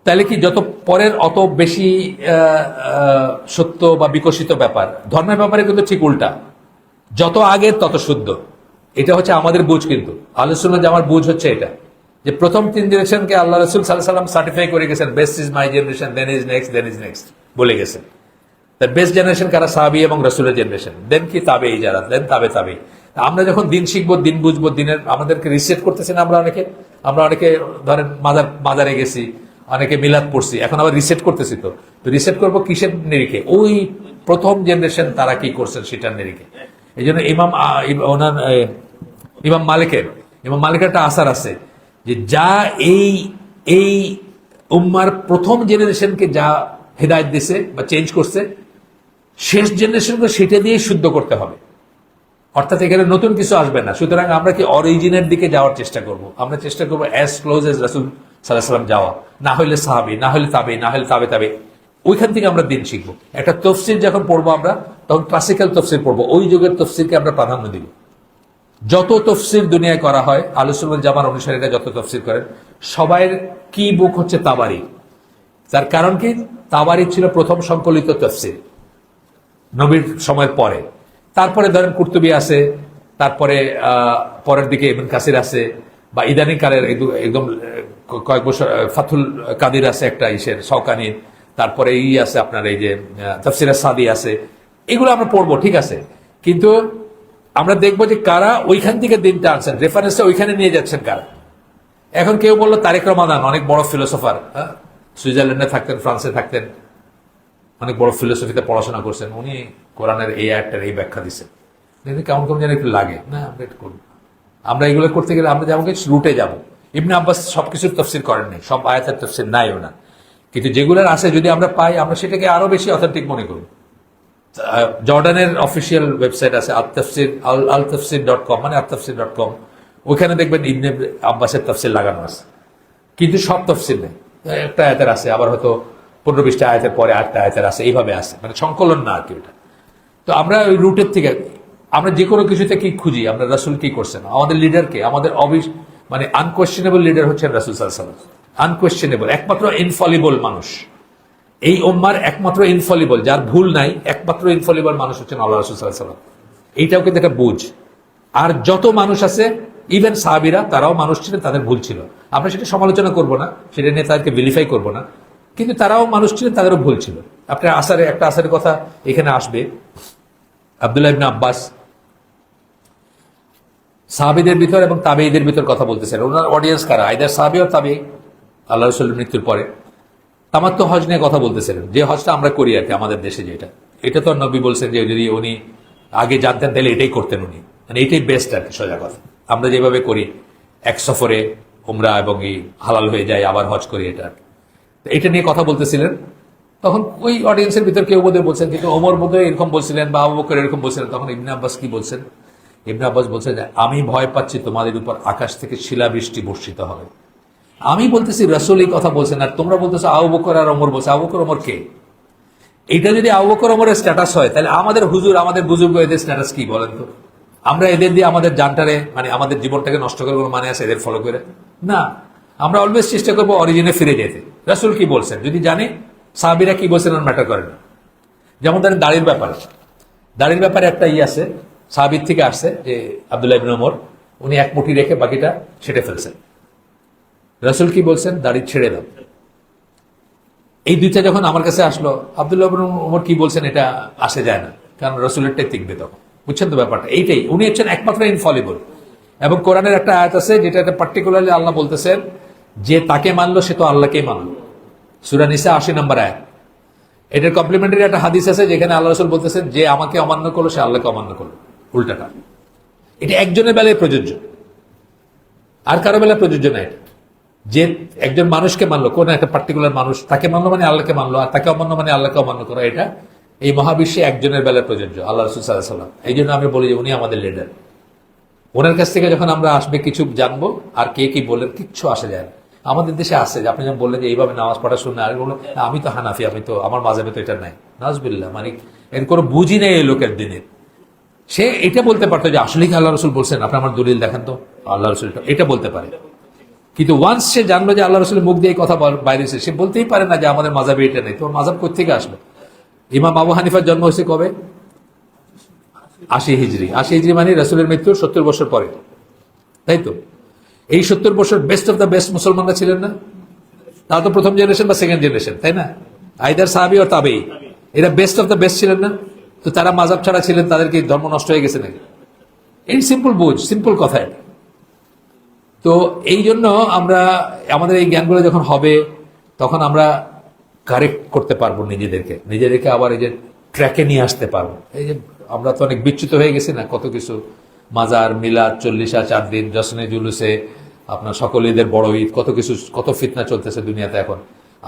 তাহলে কি যত পরের অত বেশি সত্য বা বিকশিত ব্যাপার। ধর্মের ব্যাপারে কিন্তু ঠিক উল্টা, যত আগে তত শুদ্ধ। এটা হচ্ছে আমাদের বুঝ, কিন্তু আহলুস সুন্নাহ জামার বুঝ হচ্ছে এটা, যে প্রথম 3 জেনারেশনকে আল্লাহ রাসূল সাল্লাল্লাহু আলাইহি ওয়াসাল্লাম সার্টিফাই করে গেছেন, best is my generation, then is next, then is next বলে গেছেন। তার বেস্ট জেনারেশন কারা, সাহাবী এবং রাসূলের জেনারেশন, দেন কি তাবেঈ যারা, দেন তাবেঈ। আমরা যখন দিন শিখবো, দিন বুঝবো, দিনের আমাদেরকে রিসেট করতেছেন আমরা অনেকে ধরেন মাজারে গেছি, অনেকে মিলাদ পড়ছি, এখন আবার রিসেট করতেছি। তো রিসেট করবো কিসের নিরিখে? ওই প্রথম জেনারেশন তারা কি করছেন সেটার নিরিখে। এই জন্য ইমাম মালিকের একটা আসার আছে যে যা এই উম্মার প্রথম জেনারেশনকে যা হেদায়েত দিছে বা চেঞ্জ করছে, শেষ জেনারেশনকে সেটা দিয়ে শুদ্ধ করতে হবে, অর্থাৎ এখানে নতুন কিছু আসবে না। সুতরাং আমরা কি অরিজিনের দিকে যাওয়ার চেষ্টা করব, আমরা চেষ্টা করবো অ্যাজ ক্লোজ এজ রাসূল সাল্লাল্লাহু আলাইহি ওয়াসাল্লাম যাওয়া, না হলে সাহাবী, না হলে তাবেঈ, না হলে তাবে ওইখান থেকে আমরা দিন শিখবো। একটা তাফসীর যখন পড়বো আমরা, তখন ক্লাসিক্যাল তফসির পড়বো, ওই যুগের তফসিরকে আমরা প্রাধান্য দিব। যত তফসির দুনিয়ায় করা হয়, আহলে সুন্নাত ওয়াল জামার অনুসারীরা যত তফসির করেন, সবাই কি বুক হচ্ছে তাবারি। তার কারণ কি, তাবারি ছিল প্রথম সংকলিত তফসির নবীর সময়ের পরে। তারপরে ধরেন কুরতুবী আছে, তারপরে পরের দিকে ইবনে কাসির আছে, বা ইদানিং কালের একদম কয়েক বছর ফাথুল কাদির আছে একটা ইসের শওকানির, তারপরে আছে আপনার এই যে তাফসিরে সাদি আছে। এগুলো আমরা পড়বো, ঠিক আছে, কিন্তু আমরা দেখবো যে কারা ওইখান থেকে দিনটা আনছেন, রেফারেন্সটা ওইখানে নিয়ে যাচ্ছেন কারা। এখন কেউ বললো তারেক রমাদান অনেক বড় ফিলোসফার, সুইজারল্যান্ডে থাকতেন, ফ্রান্সে থাকতেন, অনেক বড় ফিলোসফিতে পড়াশোনা করছেন, উনি কোরআনের এই আয়াতটার এই ব্যাখ্যা দিচ্ছেন। কেমন কেমন যেন একটু লাগে না, আমরা এটা করবো। আমরা এগুলো করতে গেলে আমরা যাবো রুটে যাবো। ইবনে আব্বাস সবকিছুর তফসির করেননি, সব আয়াতের তফসির নাই ওনার, কিন্তু যেগুলোর আছে যদি আমরা পাই, আমরা সেটাকে আরো বেশি অথেন্টিক মনে করব। জর্ডানের অফিসিয়াল ওয়েবসাইট আছে altafsir.com, মানে altafsir.com, ওইখানে দেখবেন ইবনে আব্বাসের তফসির লাগানো আছে, কিন্তু সব তফসির নেই। একটা আয়াতের আছে, আবার হয়তো 15-20টা আয়াতের পরে 8টা আয়াতের আছে, এইভাবে আছে, মানে সংকলন না আর কি ওটা। তো আমরা ওই রুটের থেকে আমরা যে কোনো কিছুতে কি খুঁজি, আমরা রাসূল কি করছেন, আমাদের লিডারকে, আমাদের মানে আনকোয়েশ্চেনেবল লিডার হচ্ছেন রাসূল সাল্লাল্লাহু আলাইহি ওয়াসাল্লাম। আনকোয়েশ্চেনেবল, একমাত্র ইনফলিবল মানুষ, এই উম্মার একমাত্র ইনফলিবল, যার ভুল নাই, একমাত্র ইনফলিবল মানুষ হচ্ছেন আল্লাহ রাসূল সাল্লাল্লাহু আলাইহি ওয়াসাল্লাম। এইটাও কিন্তু একটা বুঝ। আর যত মানুষ আছে, ইভেন সাহাবীরা, তারাও মানুষ ছিলেন, তাদের ভুল ছিল। আমরা সেটা সমালোচনা করব না, সেটা নিয়ে তাদেরকে ভিলিফাই করব না, কিন্তু তারাও মানুষ ছিলেন, তাদেরও ভুল ছিল। আপনার একটা আসারের কথা এখানে আসবে। আব্দুল্লাহ ইবনে আব্বাস সাহাবীদের ভিতর এবং তাবেঈদের ভিতর কথা বলতেছেন। ওনার অডিয়েন্স কারা, আইদার সাহাবী ও তাবেঈ, আল্লাহ রাসূলের মৃত্যুর পরে তামাত্তু হজ নিয়ে কথা বলতেছিলেন, যে হজটা আমরা করি আর কি আমাদের দেশে। যেটা এটা তো নবী বলছেন যে যদি উনি আগে জানতেন তাহলে এটাই করতেন উনি, মানে এটাই বেস্ট আর কি, সোজা কথা। আমরা যেভাবে করি, এক সফরে উমরা এবং এই হালাল হয়ে যায়, আবার হজ করি, এটা নিয়ে কথা বলতেছিলেন। তখন ওই অডিয়েন্সের ভিতর কেউ বোধহয় বলছেন, কিন্তু ওমর বোধহয় এরকম বলছিলেন, বা আবু বকর এরকম বলছিলেন। তখন ইবনে আব্বাস কি বলছেন, ইবনে আব্বাস বলছেন যে আমি ভয় পাচ্ছি তোমাদের উপর আকাশ থেকে শিলাবৃষ্টি বর্ষিত হবে। আমি বলতেছি রাসূল এই কথা বলছেন, আর তোমরা বলতেছো আবু বকর আর ওমর বলছে। আবু বকর ওমর কে? এটা যদি আবু বকর ওমরের স্ট্যাটাস হয়, তাহলে আমাদের হুজুর, আমাদের বুজুর্গ, এদের স্ট্যাটাস কি বলেন তো? আমরা এদের দিয়ে আমাদের জানটারে, মানে আমাদের জীবনটাকে নষ্ট করে কোনো মানে আছে এদের ফলো করে? না, আমরা অলওয়েজ চেষ্টা করবো অরিজিনে ফিরে যেতে। রাসূল কি বলছেন যদি জানি, সাহাবীরা কি বলছেন আর ম্যাটার করে না। যেমন ধরেন দাড়ির ব্যাপারে একটা আছে, সাহাবীর থেকে আসছে যে আব্দুল্লাহ ইবনে ওমর, উনি এক মুঠি রেখে বাকিটা ছেটে ফেলছেন। রাসূল কি বলছেন, দাড়ি ছেড়ে দাও। এই দুইটা যখন আমার কাছে আসলো, আব্দুল্লাহ ইবনে ওমর কি বলছেন এটা আসে যায় না, কারণ রাসূলেরটাই টিকবে তখন। বুঝছেন তো ব্যাপারটা? এইটাই, উনি হচ্ছেন একমাত্র ইনফলিবল। এবং কোরআনের একটা আয়াত আছে যেটা পার্টিকুলারলি আল্লাহ বলতেছেন যে তাকে মানলো সে তো আল্লাহকেই মানলো, সূরা নিসা 80 নম্বর আয়াত। এটার কমপ্লিমেন্টারি একটা হাদিস আছে যেখানে আল্লাহ রাসূল বলতেছেন যে আমাকে অমান্য করলো সে আল্লাহকে অমান্য করলো, উল্টাটা। এটা একজনের বেলায় প্রযোজ্য, আর কারো বেলায় প্রযোজ্য না। এটা যে একজন মানুষকে মানলো, কোন একটা পার্টিকুলার মানুষ, তাকে মানলো মানে আল্লাহকে মানলো, আর তাকে অমান্য মানে আল্লাহকে অমান্য করা, এটা এই মহাবিশ্বে একজনের বেলায় প্রযোজ্য, আল্লাহ রাসূল সাল্লাল্লাহু আলাইহি ওয়াসাল্লাম। এই জন্য আমি বলি যে উনি আমাদের লিডার। ওনার কাছ থেকে যখন আমরা আসবে কিছু জানবো, আর কে কি বললেন কিচ্ছু আসে যায় না। আমাদের দেশে আছে যে আপনি যেমন বললেন যে এইভাবে নামাজ পড়া শুনে, আর বললো আমি তো হানাফি, আমি তো আমার মাযহাবে তো এটা নাই, নাউজুবিল্লাহ, মানে এর কোনো বুঝি নেই এই লোকের দিনের। সে এটা বলতে পারতো যে আসলে কি আল্লাহ রাসূল বলছেন, আপনি আমার দলিল দেখান তো, আল্লাহ রাসূল এটা বলতে পারে। কিন্তু ওয়ান্স সে জানলো যে আল্লাহ রাসূলের মুখ দিয়ে কথা বাইরে এসে, সে বলতেই পারে না যে আমাদের মাযহাবে এটা নেই। তোর মাযহাব কোত্থেকে আসলো? ইমাম আবু হানিফার জন্ম হয়েছে কবে? 80 হিজরি। 80 হিজরি মানে রাসূলের মৃত্যুর 70 বছর পরে, তাই তো? এই 70 বছর বেস্ট অফ দ্য বেস্ট মুসলমানরা ছিলেন না? তারা তো প্রথম জেনারেশন বা সেকেন্ড জেনারেশন, তাই না? আইদার সাহাবী ও তাবেঈ, এরা বেস্ট অফ দ্য বেস্ট ছিলেন না? তো তারা মাযহাব ছাড়া ছিলেন, তাদেরকে ধর্ম নষ্ট হয়ে গেছে নাকি? এই সিম্পল বুঝ, সিম্পল কথা এটা। তো এই জন্য আমরা আমাদের এই জ্ঞানগুলো যখন হবে, তখন আমরা কারেক্ট করতে পারবো নিজেদেরকে আবার এই যে ট্র্যাকে নিয়ে আসতে পারবো। এই যে আমরা তো অনেক বিচ্যুত হয়ে গেছি না, কত কিছু, মাজার, মিলাদ, 40 4 দিন, জশ্নে জুলুসে, আপনার সকল ঈদের বড় ঈদ, কত কিছু, কত ফিতনা চলতেছে দুনিয়াতে এখন।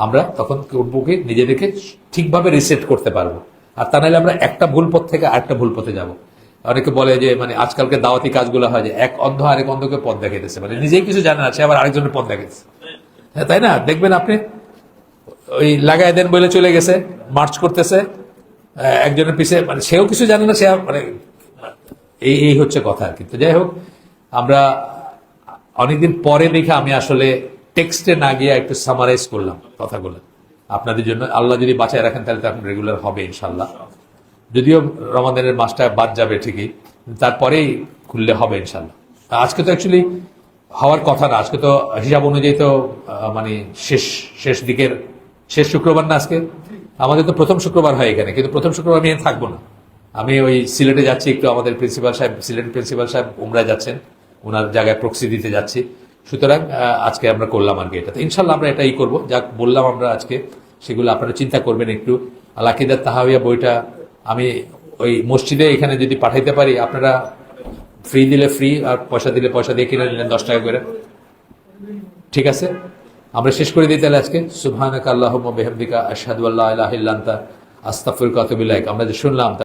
আমরা তখন করবো কি, নিজেদেরকে ঠিকভাবে রিসেট করতে পারবো। আর তা নাহলে আমরা একটা ভুল পথ থেকে আরেকটা ভুল পথে যাব। অনেকে বলে যে মানে আজকালকে দাওয়াতি কাজগুলো হয় যে এক অন্ধ আরেক অন্ধকে পথ দেখাইতেছে, মানে নিজেই কিছু জানে না, সে আবার আরেকজনের পথ দেখাইতেছে। হ্যাঁ, তাই না? দেখবেন আপনি ওই লাগাই দেন বলে চলে গেছে, মার্চ করতেছে, একজনের পিছে মানে সেও কিছু জানে না, সে মানে এই এই হচ্ছে কথা আর কি। তো যাই হোক, আমরা অনেকদিন পরে দেখে আমি আসলে টেক্সটে না গিয়ে একটু সামারাইজ করলাম কথাগুলো আপনাদের জন্য। আল্লাহ যদি বাঁচায় রাখেন তাহলে তো এখন রেগুলার হবে ইনশাল্লাহ। যদিও রমাদানের মাসটা বাদ যাবে ঠিকই, তারপরেই খুললে হবে ইনশাল্লাহ। আজকে তো অ্যাকচুয়ালি হওয়ার কথা না, আজকে তো হিসাব অনুযায়ী তো মানে শেষ শেষ দিকের শেষ শুক্রবার না আজকে। আমাদের তো প্রথম শুক্রবার হয় এখানে, কিন্তু প্রথম শুক্রবার আমি এখানে থাকবো না। আমি ওই সিলেটে যাচ্ছি একটু, আমাদের প্রিন্সিপাল সাহেব, সিলেট প্রিন্সিপাল সাহেব উমরায় যাচ্ছেন, ওনার জায়গায় প্রক্সি দিতে যাচ্ছি। সুতরাং আজকে আমরা করলাম আর কি এটা। তো ইনশাল্লাহ আমরা এটাই করবো, যা বললাম আমরা আজকে, সেগুলো আপনারা চিন্তা করবেন একটু। আল আকিদাত তাহাওয়িয়া বইটা আমি ওই মসজিদে এখানে যদি পাঠাইতে পারি, আপনারা ফ্রি দিলে ফ্রি, আর পয়সা দিলে পয়সা দিয়ে কিনে নিলেন 10 টাকা করে, ঠিক আছে? আমরা শেষ করে দিই তাহলে আজকে। সুবহানাকা আল্লাহুম্মা বিহামদিকা আশহাদু আল্লা ইলাহা ইল্লা আনতা আস্তাগফিরুকা ওয়া আতুবু ইলাইক। আমরা যে শুনলাম